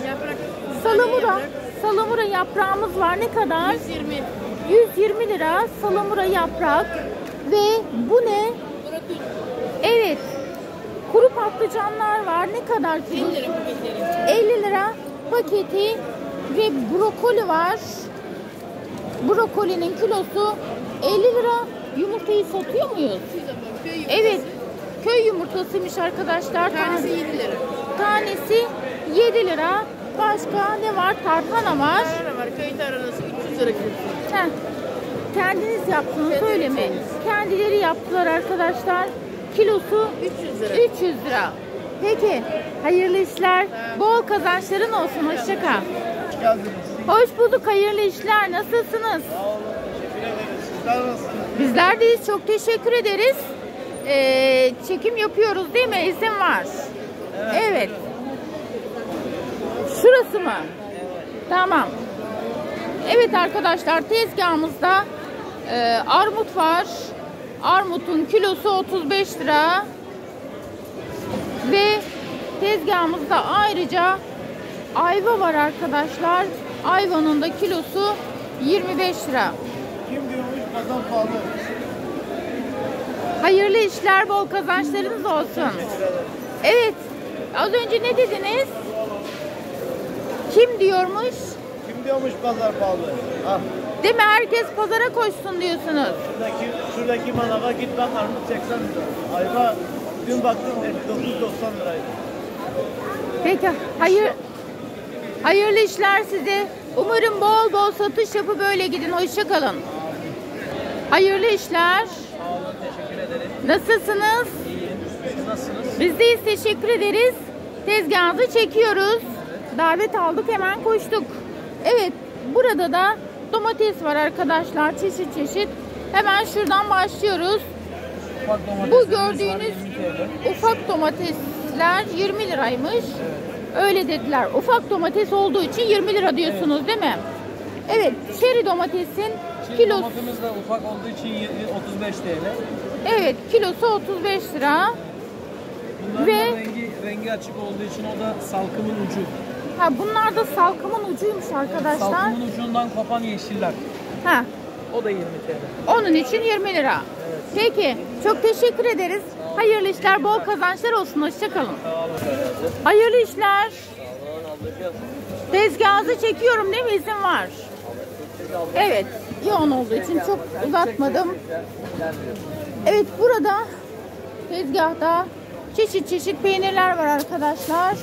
Salamura. Salamura yaprağımız var. Ne kadar? 120. 120 lira salamura yaprak. Ve bu ne? Evet. Kuru patlıcanlar var. Ne kadar kilosu? 50 lira paketleri. 50 lira paketi ve brokoli var. Brokolinin kilosu 50 lira. Yumurtayı satıyor muyuz? Evet. Köy yumurtasıymış arkadaşlar. Tanesi 7 lira. Tanesi 7 lira. Başka ne var? Tarhana var. Tarhana var. Köy tarhanası 300 lira kilosu. Heh. Kendiniz yaptınız öyle mi? Kendileri yaptılar arkadaşlar. Kilosu 300 lira. 300 lira. Peki. Hayırlı işler. Bol kazançların olsun. Hoşça kal. Hoş bulduk. Hayırlı işler. Nasılsınız? Bizler deyiz. Çok teşekkür ederiz. Çekim yapıyoruz değil mi? İzin var. Evet. Şurası mı? Tamam. Evet arkadaşlar, tezgahımızda armut var. Armutun kilosu 35 lira. Ve tezgahımızda ayrıca ayva var arkadaşlar. Ayvanın da kilosu 25 lira. Kim diyormuş kazan pahalı? Hayırlı işler, bol kazançlarınız olsun. Evet. Az önce ne dediniz? Kim diyormuş? Kim diyormuş pazar pahalı? Ah, Değil mi? Herkes pazara koşsun diyorsunuz. şuradaki manava git bak armut 80 lira. Ayva dün baktım 59-90 liraydı. Peki. Hayırlı işler size. Umarım bol bol satış yapıp böyle gidin. Hoşça kalın. Hayırlı işler. Sağ olun, teşekkür ederim. Nasılsınız? İyiyim. Siz nasılsınız? Biz deyiz, teşekkür ederiz. Tezgahınızı çekiyoruz. Davet aldık, hemen koştuk. Evet, burada da domates var arkadaşlar, çeşit çeşit. Hemen şuradan başlıyoruz. Bu gördüğünüz ufak domatesler 20 liraymış. Öyle dediler. Ufak domates olduğu için 20 lira diyorsunuz değil mi? Evet, çeri domatesin kilosu. Domatesimiz de ufak olduğu için 35 TL. Evet, kilosu 35 lira. Bunların Ve da rengi açık olduğu için o da salkımın ucu. ha, bunlar da salkımın ucuymuş arkadaşlar. Salkımın ucundan kopan yeşiller. Ha, O da 20 TL. onun için 20 lira. Peki, çok teşekkür ederiz. Hayırlı işler, bol kazançlar olsun. Hoşça kalın. Hayırlı işler. Tezgahınızı çekiyorum değil mi? İzin var. Evet, yoğun olduğu için çok uzatmadım. Evet, burada tezgahta çeşit çeşit peynirler var arkadaşlar.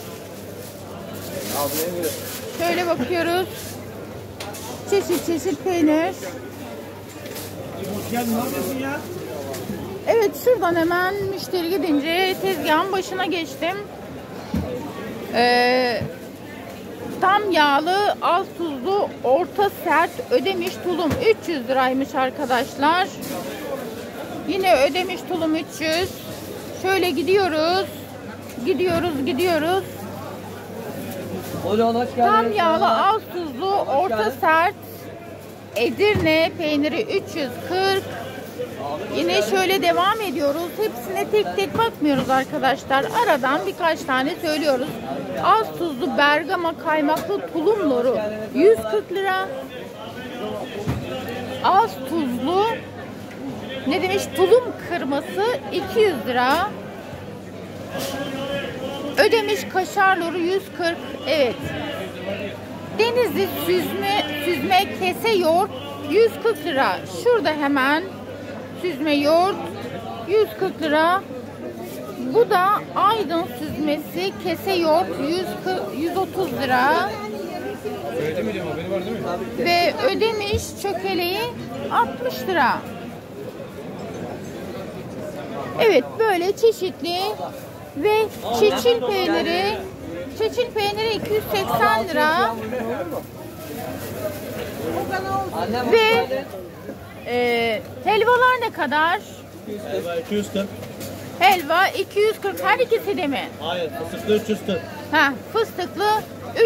Şöyle bakıyoruz. Çeşit çeşit peynir. Evet, şuradan hemen müşteri gidince tezgahın başına geçtim. Tam yağlı, az tuzlu, orta sert ödemiş tulum 300 liraymış arkadaşlar. Yine ödemiş tulum 300. Şöyle gidiyoruz. Gidiyoruz. Tam yağlı, az tuzlu, orta sert Edirne peyniri 340. Yine şöyle devam ediyoruz. Hepsine tek tek bakmıyoruz arkadaşlar. Aradan birkaç tane söylüyoruz. Az tuzlu Bergama kaymaklı tulum loru 140 lira. Az tuzlu ne demiş? Tulum kırması 200 lira. Ödemiş kaşar loru 140. Evet. Denizli süzme kese yoğurt 140 lira. Şurada hemen süzme yoğurt 140 lira. Bu da Aydın süzmesi kese yoğurt 130 lira. Ve ödemiş çökeleği 60 lira. Evet, böyle çeşitli ve çeçil peyniri 280 lira. Ve helvalar ne kadar? Helva 240. Helva 240. Her ikisi de mi? Hayır, fıstıklı 340. Ha, fıstıklı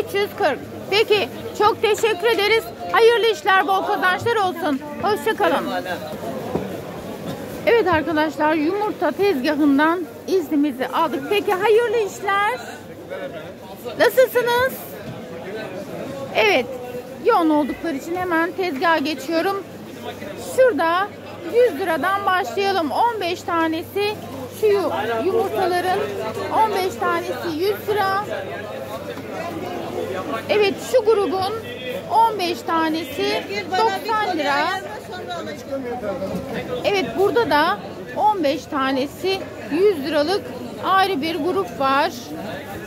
340. Peki, çok teşekkür ederiz. Hayırlı işler, bol kazançlar olsun. Hoşça kalın. Evet arkadaşlar, yumurta tezgahından iznimizi aldık. Peki, hayırlı işler. Nasılsınız? Evet, yoğun oldukları için hemen tezgaha geçiyorum. Şurada 100 liradan başlayalım. 15 tanesi şu yumurtaların 15 tanesi 100 lira. Evet, şu grubun 15 tanesi 90 lira. Evet, burada da 15 tanesi 100 liralık ayrı bir grup var.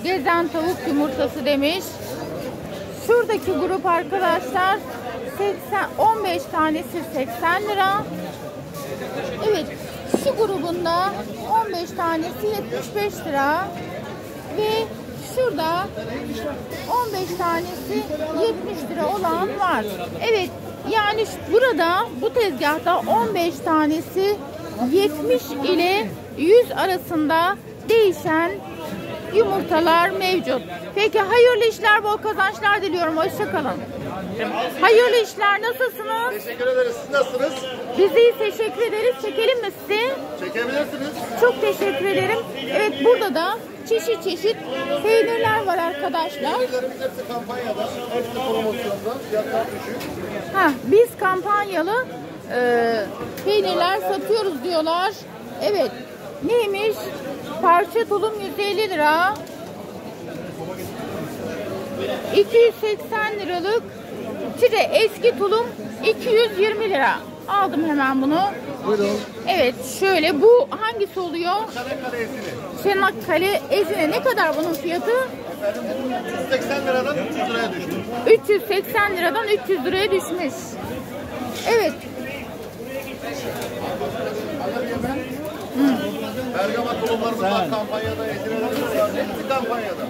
Gezen tavuk yumurtası demiş. Şuradaki grup arkadaşlar 15 tanesi 80 lira. Evet, şu grubunda 15 tanesi 75 lira. Ve şurada 15 tanesi 70 lira olan var. Evet, yani burada bu tezgahta 15 tanesi 70 ile 100 arasında değişen yumurtalar mevcut. Peki, hayırlı işler, bol kazançlar diliyorum. Hoşça kalın. Hayırlı işler, nasılsınız? Teşekkür ederiz. Siz nasılsınız? Biz de iyi, teşekkür ederiz. Çekelim mi sizi? Çekebilirsiniz. Çok teşekkür ederim. Evet, burada da çeşit çeşit peynirler var arkadaşlar. Peynirlerimiz hepsi kampanyada. Hepsi promosyonda. Fiyatlar düşük. Biz kampanyalı peynirler satıyoruz diyorlar. Evet. Neymiş? Parça tulum 150 lira. 280 liralık çile eski tulum 220 lira. Aldım hemen bunu. Buyurun. Evet, şöyle bu hangisi oluyor? Çanakkale ezini. Çanakkale ezine. Ne kadar bunun fiyatı? Efendim bunun 380 liradan 300 liraya düştü. 380 liradan 300 liraya düşmüş. Evet. Bergama tulumlarımız var kampanyada. Ezinelerimiz var. Hepsi kampanyada.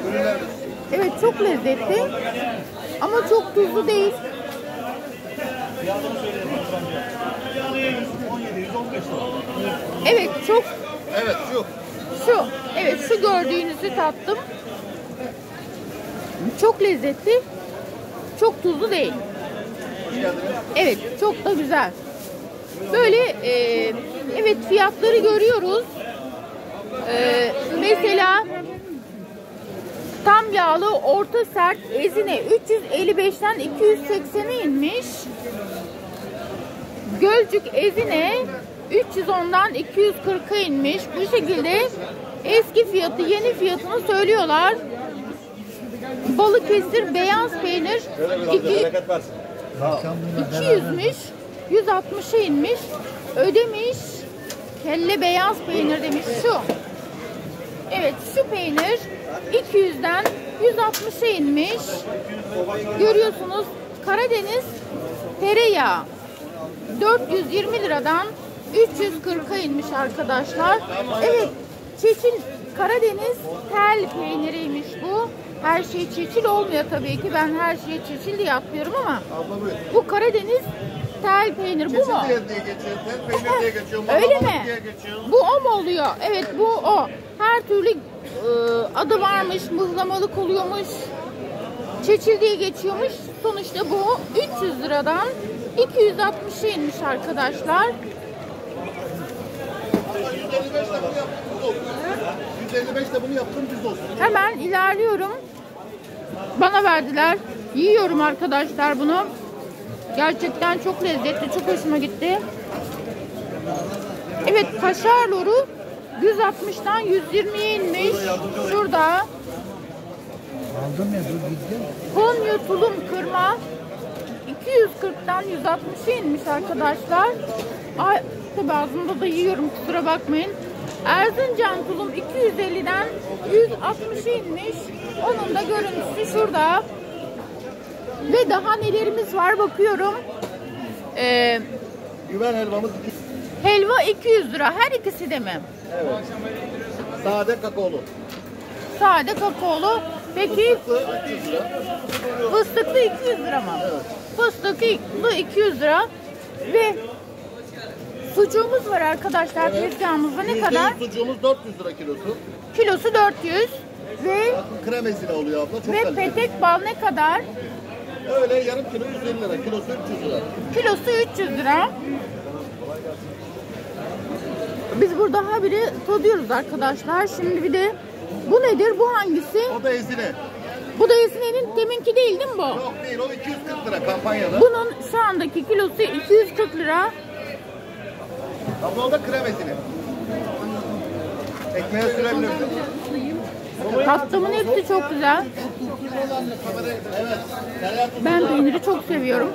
Ürünlerimiz. Evet, çok lezzetli. Ama çok tuzlu değil. Evet, çok. Evet şu. Evet, şu gördüğünüzü tattım. Çok lezzetli. Çok tuzlu değil. Hoş geldiniz. Evet, çok da güzel. Böyle evet, fiyatları görüyoruz. Mesela tam yağlı orta sert ezine 355'ten 280'e inmiş. Gölcük ezine 310'dan 240'a inmiş. Bu şekilde eski fiyatı, yeni fiyatını söylüyorlar. Balıkesir beyaz peynir 200'müş, 160'a inmiş. Ödemiş kelle beyaz peynir demiş şu. Evet, şu peynir 200'den 160'a inmiş. Görüyorsunuz, Karadeniz tereyağı 420 liradan 340'a inmiş arkadaşlar. Evet, çeçil Karadeniz tel peyniriymiş bu. Her şey çeçil olmuyor tabii ki. Ben her şeyi çeçil diye atlıyorum ama bu Karadeniz tel peynir. Bu mu? Çeşit diye geçiyor. Peynir diye geçiyor. Öyle Malabalık mi? diye geçiyor. Bu o mu oluyor? Evet, bu o. Her türlü adı varmış. Mıhlamalık oluyormuş. Çeçil diye geçiyormuş. Sonuçta bu 300 liradan 260'a inmiş arkadaşlar. 155 de bunu yaptım düz olsun. Hemen ilerliyorum. Bana verdiler. Yiyorum arkadaşlar bunu. Gerçekten çok lezzetli. Çok hoşuma gitti. Evet, kaşar loru 160'dan 120'ye inmiş. Şurada. Konya tulum kırma 240'dan 160'a inmiş arkadaşlar. Ay, tabi ağzımda da yiyorum, kusura bakmayın. Erzincan tulum 250'den 160'a inmiş. Onun da görüntüsü şurada. Ve daha nelerimiz var bakıyorum. Güven helvamız Helva 200 lira. Her ikisi de mi? evet. Sade kakaolu. Sade kakaolu. Peki Fıstıklı 300 lira. fıstıklı 200 lira mı? Evet. Fıstıklı 200 lira. Ve Sucuğumuz var arkadaşlar tezgahımızda. Ne kadar? %100 sucuğumuz 400 lira kilosu. Kilosu 400 ve Kremesine oluyor abla. Çok kaliteli. petek bal ne kadar? Öyle yarım kilo 150 lira. Kilosu 300 lira. Kilosu 300 lira. Biz burada habire tadıyoruz arkadaşlar. Şimdi bir de bu nedir? Bu hangisi? O da ezine. Bu da Ezine'nin deminki değil mi bu? Yok değil, o 240 lira kampanyada. Bunun şu andaki kilosu 240 lira. Abla o da krem ezine. Ekmeğe sürebilirsin. Tatlımın hepsi çok güzel. Ben peyniri çok seviyorum.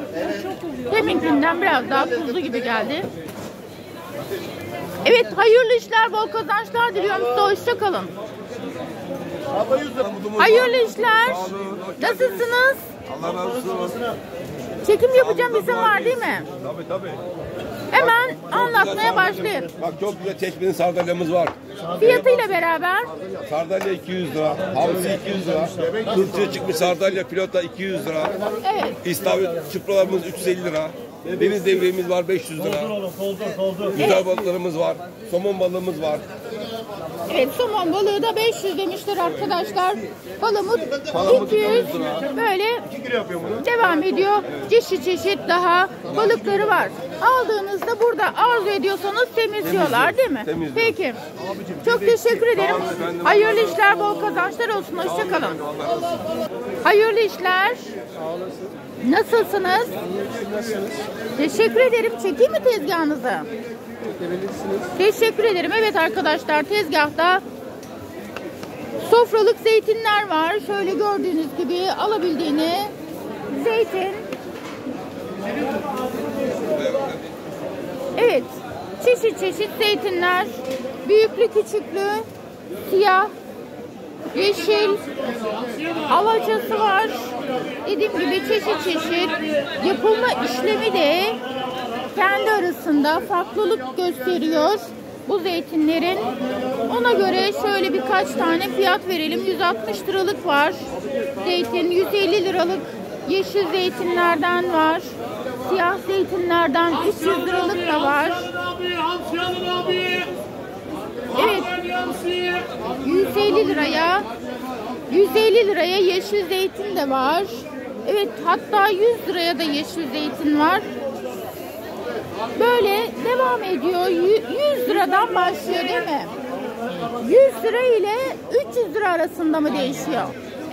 Deminkinden biraz daha tuzlu gibi geldi. Evet, hayırlı işler, bol kazançlar diliyorum size. Hoşça kalın. Abla 100 lira. Hayırlı işler. Nasılsınız? Allah razı olsun. Çekim yapacağım izin var değil mi? Tabii. Hemen anlatmaya başlayayım. Bak çok güzel çeşmenin sardalyamız var. Fiyatıyla beraber Sardalya 200 lira, hamsi 200 lira, kılçığı çıkmış sardalya pilota 200 lira, evet. istavrit çıpralarımız 350 lira, deniz devreğimiz var 500 lira, güzel balıklarımız var, somon balığımız var. Evet, somon balığı da 500 demişler arkadaşlar. Palamut 200. Böyle devam ediyor. Çeşit çeşit daha balıkları var. Aldığınızda burada arzu ediyorsanız temizliyorlar değil mi? Temizliyor. Peki. Çok teşekkür ederim. Hayırlı işler, bol kazançlar olsun. Hoşça kalın. Hayırlı işler. Nasılsınız? Teşekkür ederim. Çekeyim mi tezgahınızı? Teşekkür ederim. Evet arkadaşlar, tezgahta sofralık zeytinler var. Şöyle gördüğünüz gibi alabildiğini zeytin. Evet. Çeşit çeşit zeytinler. Büyüklü küçüklü. Siyah. Yeşil. Alacası var. Dediğim gibi çeşit çeşit. Yapılma işlemi de kendi arasında farklılık gösteriyor bu zeytinlerin. Ona göre şöyle birkaç tane fiyat verelim. 160 liralık var zeytin, 150 liralık yeşil zeytinlerden var, siyah zeytinlerden 300 liralık da var. Evet, 150 liraya yeşil zeytin de var. Evet, hatta 100 liraya da yeşil zeytin var. Böyle devam ediyor. 100 liradan başlıyor değil mi? 100 lira ile 300 lira arasında mı değişiyor?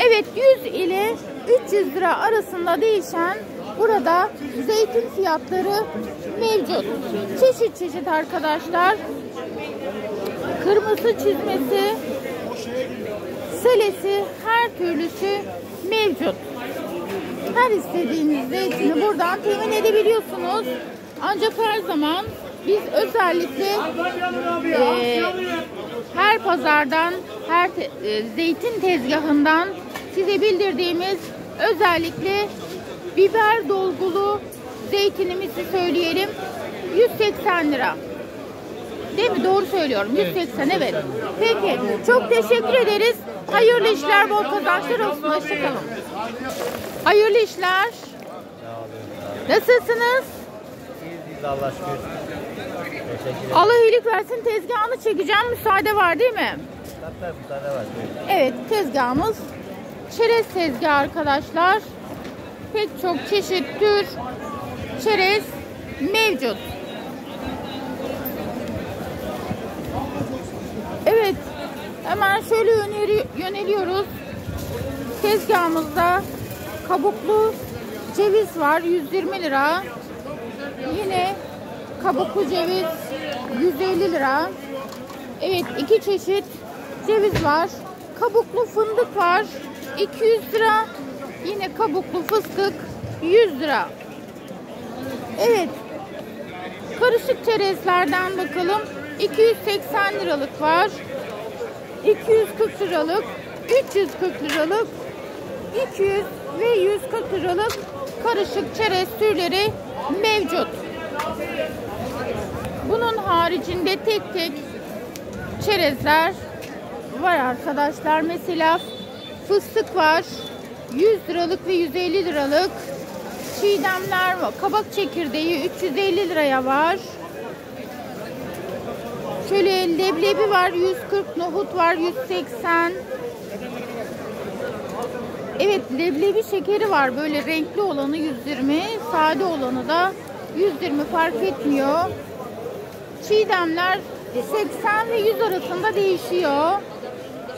Evet, 100 ile 300 lira arasında değişen burada zeytin fiyatları mevcut. Çeşit çeşit arkadaşlar. Kırmızı çizmesi, selesi, her türlüsü mevcut. Her istediğiniz zeytini buradan temin edebiliyorsunuz. Ancak her zaman biz özellikle her pazardan, her zeytin tezgahından size bildirdiğimiz özellikle biber dolgulu zeytinimizi söyleyelim. 180 lira. Değil mi? Doğru söylüyorum. 180, evet. Peki. Çok teşekkür ederiz. Hayırlı işler, bol kazançlar olsun. Hoşçakalın. Hayırlı işler. Nasılsınız? Allah şükür. Allah iyilik versin. Tezgahını çekeceğim. Müsaade var değil mi? Müsaade var. Evet, tezgahımız çerez tezgahı arkadaşlar. Pek çok çeşit tür çerez mevcut. Evet, hemen şöyle yöneliyoruz. Tezgahımızda kabuklu ceviz var, 120 lira. Yine kabuklu ceviz 150 lira. Evet, iki çeşit ceviz var. Kabuklu fındık var, 200 lira. Yine kabuklu fıstık 100 lira. Evet, karışık çerezlerden bakalım. 280 liralık var, 240 liralık, 340 liralık, 200 ve 140 liralık karışık çerez türleri mevcut. Bunun haricinde tek tek çerezler var arkadaşlar. Mesela fıstık var, 100 liralık ve 150 liralık. Çiğdemler var. Kabak çekirdeği 350 liraya var. Şöyle leblebi var 140, nohut var 180. Evet, leblebi şekeri var. Böyle renkli olanı 120, sade olanı da 120, fark etmiyor. Çiğdemler 80 ve 100 arasında değişiyor.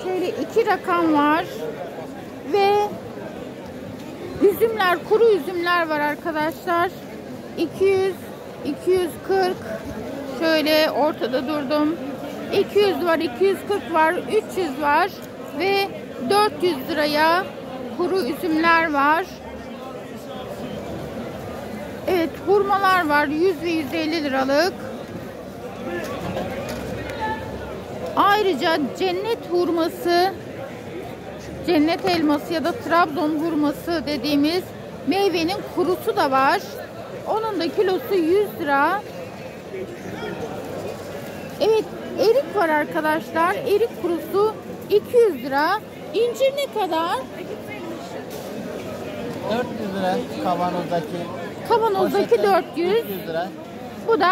Şöyle 2 rakam var. Ve üzümler, kuru üzümler var arkadaşlar. 200, 240. Şöyle ortada durdum. 200 var, 240 var, 300 var ve 400 liraya kuru üzümler var. Evet, hurmalar var 100 ve 150 liralık. Ayrıca cennet hurması, cennet elması ya da Trabzon hurması dediğimiz meyvenin kurusu da var. Onun da kilosu 100 lira. Evet, erik var arkadaşlar. Erik kurusu 200 lira. İncir ne kadar? 400 lira kavanozdaki. Kavanozdaki Poşeti 400. 300 lira. Bu da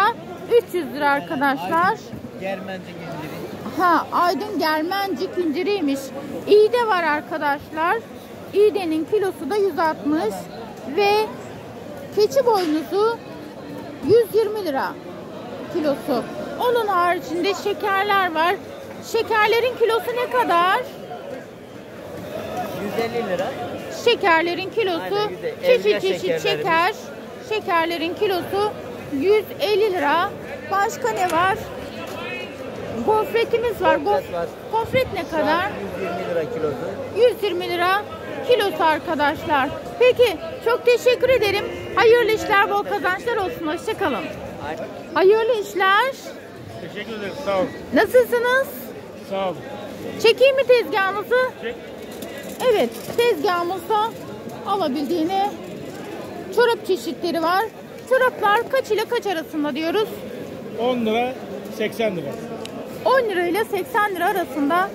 300 lira arkadaşlar. Germencik inciri. Ha, Aydın Germencik inciriymiş. İğde var arkadaşlar. İğdenin kilosu da 160 ve keçi boynuzu 120 lira kilosu. Onun haricinde şekerler var. Şekerlerin kilosu ne kadar? 150 lira. Şekerlerin kilosu, Aynen, çeşit çeşit şeker. Şekerlerin kilosu 150 lira. Başka ne var? Gofretimiz var. Gofret var. Gofret ne kadar? 120 lira kilosu. 120 lira kilosu arkadaşlar. Peki, çok teşekkür ederim. Hayırlı işler, bol kazançlar olsun. Hoşçakalın. Hayırlı işler. Teşekkür ederim. Sağ olun. Nasılsınız? Sağ olun. Çekeyim mi tezgahınızı? Çek. Evet, tezgahımızda alabildiğine çorap çeşitleri var. Çoraplar kaç ile kaç arasında diyoruz? 10 lira 80 lira. 10 lira ile 80 lira arasında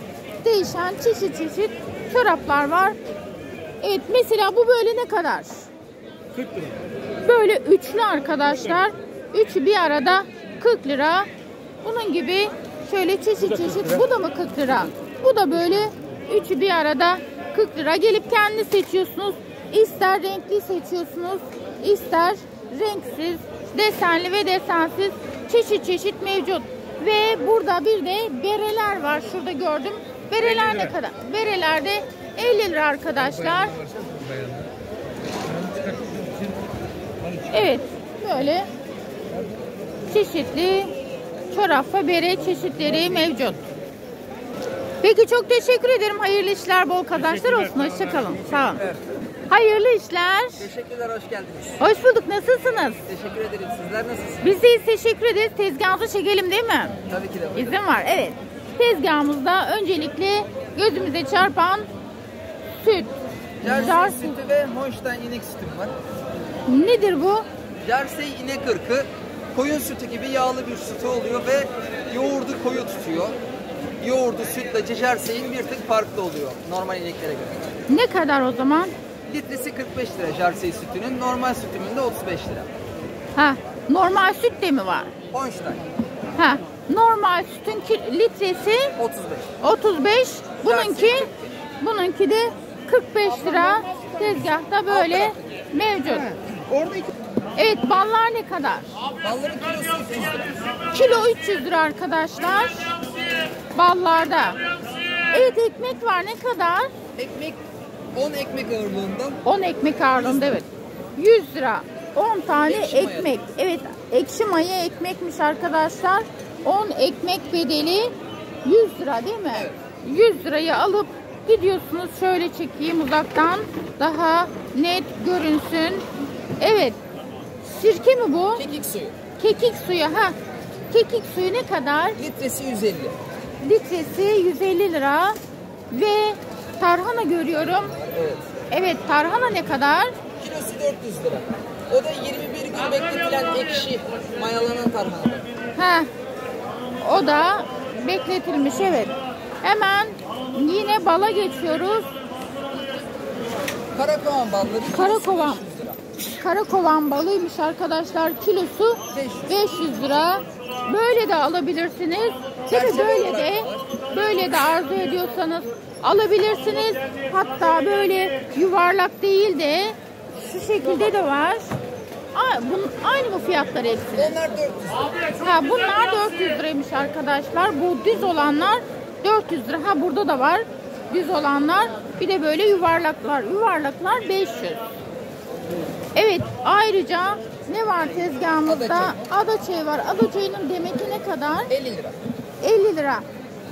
değişen çeşit çeşit çoraplar var. Evet, mesela bu böyle ne kadar? 40 lira. Böyle üçlü arkadaşlar. Üçü bir arada 40 lira. Bunun gibi şöyle çeşit çeşit. Bu da mı 40 lira? Bu da böyle üçü bir arada 40 lira. Gelip kendi seçiyorsunuz. İster renkli seçiyorsunuz, ister renksiz, desenli ve desensiz çeşit çeşit mevcut. Ve burada bir de bereler var. Şurada gördüm. Bereler ne kadar? Bereler de 50 lira arkadaşlar. Evet, böyle çeşitli çorap ve bere çeşitleri mevcut. Peki, çok teşekkür ederim. Hayırlı işler, bol kazançlar olsun. Hoşçakalın. Sağ olun. Hayırlı işler. Teşekkürler, hoş geldiniz. Hoş bulduk. Nasılsınız? Teşekkür ederim. Sizler nasılsınız? Biz deyiz, teşekkür ederiz. Tezgahımızı çekelim değil mi? Tabii ki de. Buyurun. İzin var. Evet. Tezgahımızda öncelikle gözümüze çarpan süt. Jersey sütü ve Holstein inek sütüm var. Nedir bu? Jersey inek ırkı koyun sütü gibi yağlı bir sütü oluyor ve yoğurdu koyu tutuyor. Yoğurdu sütle Jersey'in bir tık farklı oluyor normal ineklere göre. Ne kadar o zaman? Litresi 45 lira Jersey sütünün, normal sütümün de 35 lira. Ha, normal süt de mi var? Holstein Ha, normal sütün litresi 35. 35. Bununki de 45 lira. Tezgahta böyle mevcut. Evet, ballar ne kadar? Balların kilosu 300 lira. Kilo 300 lira arkadaşlar. Ballarda. Evet, ekmek var ne kadar? Ekmek 10 ekmek ağırlığında. 10 ekmek ağırlığında, evet. 100 lira. 10 tane Ekşi ekmek. maya. Evet, ekşi maya ekmekmiş arkadaşlar. 10 ekmek bedeli 100 lira değil mi? Evet. 100 lirayı alıp gidiyorsunuz. Şöyle çekeyim uzaktan. Daha net görünsün. Evet. Sirke mi bu? Kekik suyu. Kekik suyu. Ha. Kekik suyu ne kadar? Litresi 150. Litresi 150 lira. Ve tarhana görüyorum. Evet. Evet, tarhana ne kadar? Kilosu 400 lira. O da 21 gün bekletilen ekşi mayalanan tarhana. Ha. O da bekletilmiş, evet. Hemen yine bala geçiyoruz. Karakovan balları. Karakovan. Karakovan balıymış arkadaşlar. Kilosu 500 lira. Böyle de alabilirsiniz. Tabii böyle de arzu ediyorsanız alabilirsiniz. Hatta böyle yuvarlak değil de şu şekilde de var. Aynı mı fiyatlar hepsi? Onlar 400. Bunlar 400 liraymış arkadaşlar. Bu düz olanlar 400 lira. Burada da var düz olanlar. Bir de böyle yuvarlaklar. Yuvarlaklar 500. Evet, ayrıca ne var tezgahımızda? Adaçayı var. Adaçayının demeti ne kadar? 50 lira. 50 lira.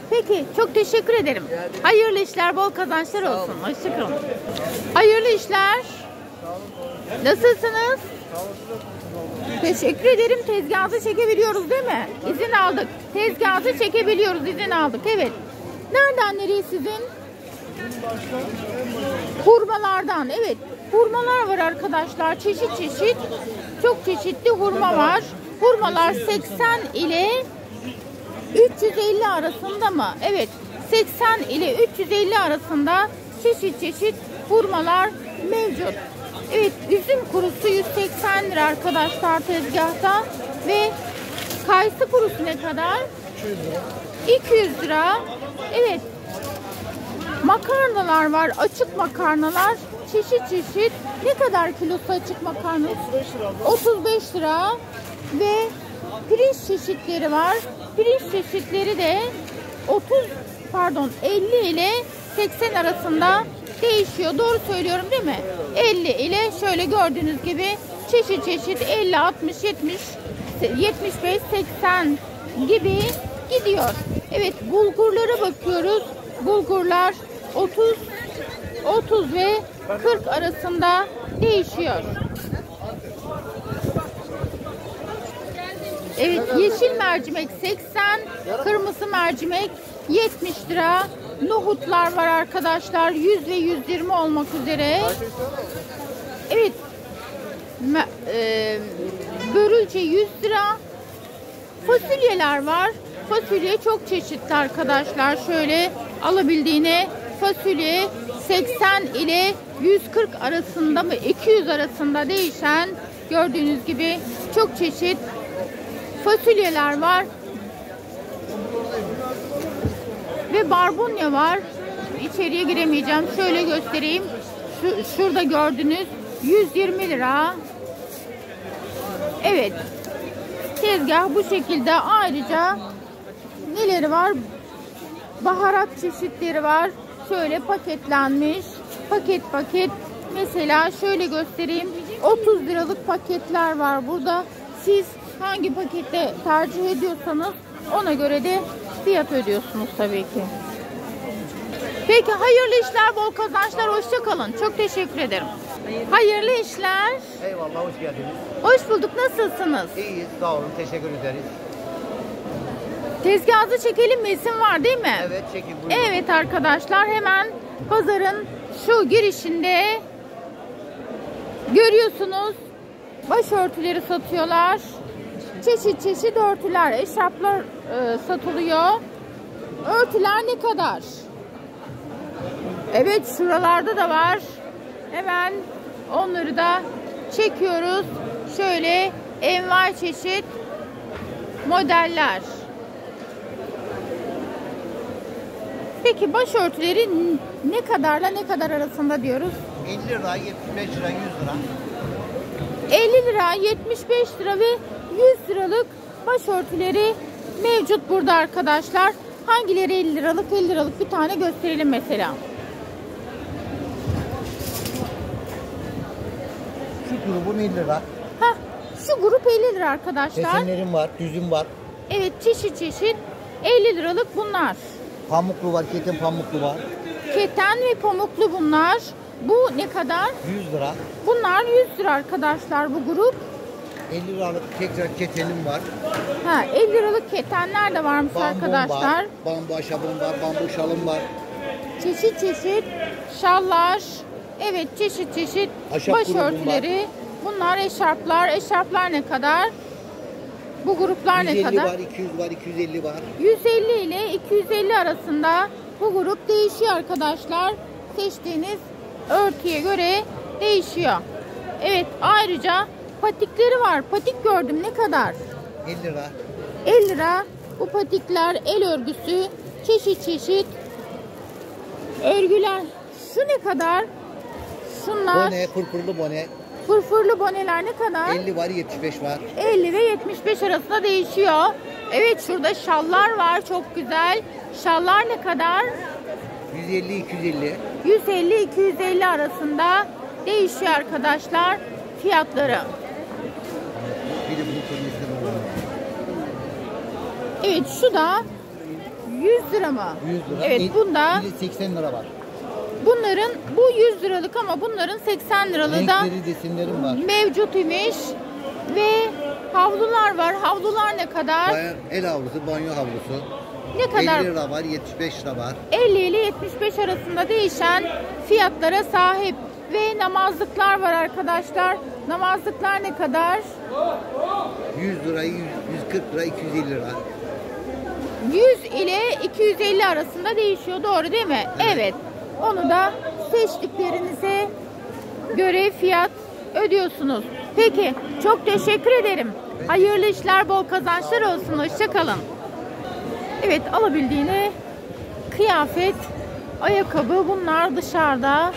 Peki, çok teşekkür ederim. Hayırlı işler, bol kazançlar olsun. Hoşçakalın. Hayırlı işler. Nasılsınız? Teşekkür ederim. Tezgahı çekebiliyoruz değil mi? İzin aldık. Tezgahı çekebiliyoruz. İzin aldık. Evet. Nereden nereye sizin? Hurmalardan. Evet. Hurmalar var arkadaşlar. Çeşit çeşit. Çok çeşitli hurma var. Hurmalar 80 ile 350 arasında mı? Evet. 80 ile 350 arasında çeşit çeşit hurmalar mevcut. Evet, üzüm kurusu 180 lira arkadaşlar tezgahta ve kayısı kurusu ne kadar? 200 lira. Evet. Makarnalar var, açık makarnalar çeşit çeşit. Ne kadar kilosu açık makarna? 35 lira. Ve pirinç çeşitleri var. Pirinç çeşitleri de 50 ile 80 arasında değişiyor. Doğru söylüyorum değil mi? 50 ile şöyle gördüğünüz gibi çeşit çeşit 50, 60, 70, 75, 80 gibi gidiyor. Evet, bulgurlara bakıyoruz. Bulgurlar 30 ve 40 arasında değişiyor. Evet, yeşil mercimek 80, kırmızı mercimek 70 lira. Nohutlar var arkadaşlar 100 ve 120 olmak üzere. Evet, börülce 100 lira. Fasulyeler var. Fasulye çok çeşitli arkadaşlar. Şöyle alabildiğine fasulye 80 ile 140 arasında mı 200 arasında değişen gördüğünüz gibi çok çeşit fasulyeler var. Ve barbunya var. İçeriye giremeyeceğim. Şöyle göstereyim. Şurada gördünüz. 120 lira. Evet. Tezgah bu şekilde. Ayrıca neleri var? Baharat çeşitleri var. Şöyle paketlenmiş. Paket. Mesela şöyle göstereyim. 30 liralık paketler var burada. Siz hangi pakette tercih ediyorsanız ona göre de fiyat ödüyorsunuz tabii ki. Peki, hayırlı işler, bol kazançlar, hoşça kalın. Çok teşekkür ederim. Hayırlı işler. Eyvallah, hoş geldiniz. Hoş bulduk. Nasılsınız? İyiyiz, sağ olun, teşekkür ederiz. Tezgahı çekelim mi? İsim var değil mi? Evet, çekin buyurun. Evet arkadaşlar, hemen pazarın şu girişinde görüyorsunuz. Başörtüleri satıyorlar. Çeşit çeşit örtüler, eşarplar satılıyor. Örtüler ne kadar? Evet, şuralarda da var. Hemen onları da çekiyoruz. Şöyle envai çeşit modeller. Peki başörtüleri ne kadarla ne kadar arasında diyoruz? 50 lira, 75 lira, 100 lira. 50 lira, 75 lira ve 100 liralık başörtüleri mevcut burada arkadaşlar. Hangileri 50 liralık? 50 liralık bir tane gösterelim mesela. Şu grubun 50 lira. Şu grup 50 lira arkadaşlar. Kesenlerim var, düzüm var. Evet, çeşit çeşit 50 liralık bunlar. Pamuklu var, keten pamuklu var. Keten ve pamuklu bunlar. Bu ne kadar? 100 lira. Bunlar 100 lira arkadaşlar bu grup. 50 liralık tekrar ketenim var. 50 liralık ketenler de varmış arkadaşlar. Var, bambu aşabım var, bambu şalım var. Çeşit çeşit şallar. Evet, çeşit çeşit Aşap başörtüleri. Bunlar eşarplar. Eşarplar ne kadar? Bu gruplar ne kadar? 150 var, 200 var, 250 var. 150 ile 250 arasında bu grup değişiyor arkadaşlar. Seçtiğiniz örtüye göre değişiyor. Evet, ayrıca patikleri var. Patik gördüm, ne kadar? 50 lira. 50 lira. Bu patikler, el örgüsü, çeşit çeşit örgüler. Şu ne kadar? Şunlar. Bone, pırpırlı bone. Fırfırlı boneler ne kadar? 50 var, 75 var. 50 ve 75 arasında değişiyor. Evet, şurada şallar var, çok güzel. Şallar ne kadar? 150-250. 150-250 arasında değişiyor arkadaşlar fiyatları. Bir de bunun kırmızısı var. Evet, şu da 100 lira mı? 100 lira. Evet, bunda Bir de 80 lira var. bunların, bu 100 liralık ama bunların 80 liralığı da Renkleri, desenlerim var. mevcut imiş. Ve havlular var. Havlular ne kadar? El havlusu, banyo havlusu. Ne kadar? 50 lira var, 75 lira var. 50 ile 75 arasında değişen fiyatlara sahip. Ve namazlıklar var arkadaşlar. Namazlıklar ne kadar? 100 lira, 140 lira, 250 lira. 100 ile 250 arasında değişiyor. Doğru değil mi? Evet. Onu da seçtiklerinize göre fiyat ödüyorsunuz. Peki. Çok teşekkür ederim. Hayırlı işler, bol kazançlar olsun. Hoşça kalın. Evet, alabildiğine kıyafet, ayakkabı, bunlar dışarıda.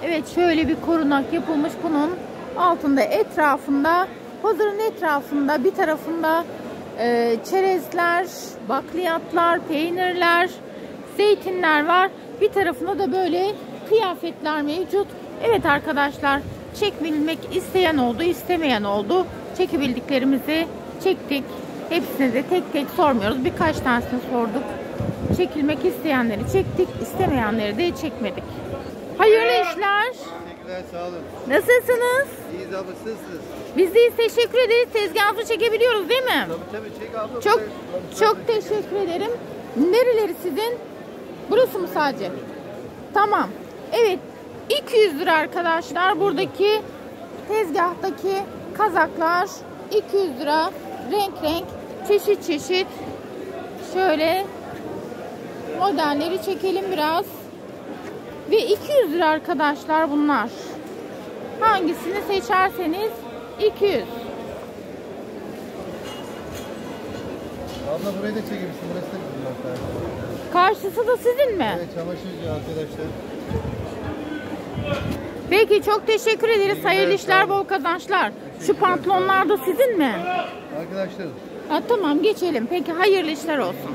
Evet, şöyle bir korunak yapılmış bunun altında, etrafında, pazarın etrafında bir tarafında çerezler, bakliyatlar, peynirler, zeytinler var. Bir tarafında da böyle kıyafetler mevcut. Evet arkadaşlar, çekbilmek isteyen oldu, istemeyen oldu. Çekebildiklerimizi çektik. Hepsini de tek tek sormuyoruz. Birkaç tanesini sorduk. Çekilmek isteyenleri çektik, istemeyenleri de çekmedik. Hayırlı işler. Teşekkürler, sağ olun. Nasılsınız? İyiyiz abla, sizsiniz. Biz de teşekkür ederiz. Tezgahınızı çekebiliyoruz değil mi? Tabii çek abla. Çok teşekkür ederim. Nereleri sizin? Burası mı sadece? Tamam. Evet. 200 lira arkadaşlar. Buradaki tezgahtaki kazaklar 200 lira. Renk renk, çeşit çeşit. Şöyle modelleri çekelim biraz. Ve 200 lira arkadaşlar bunlar. Hangisini seçerseniz 200. Abla burayı da çekmişsin. Burası da güzel. Karşısı da sizin mi? Evet, çamaşırcı arkadaşlar. Peki, çok teşekkür ederiz. Hayırlı işler, bol kazançlar. Şu pantolonlar da sizin mi? Arkadaşlar. Ha, tamam, geçelim. Peki, hayırlı işler olsun.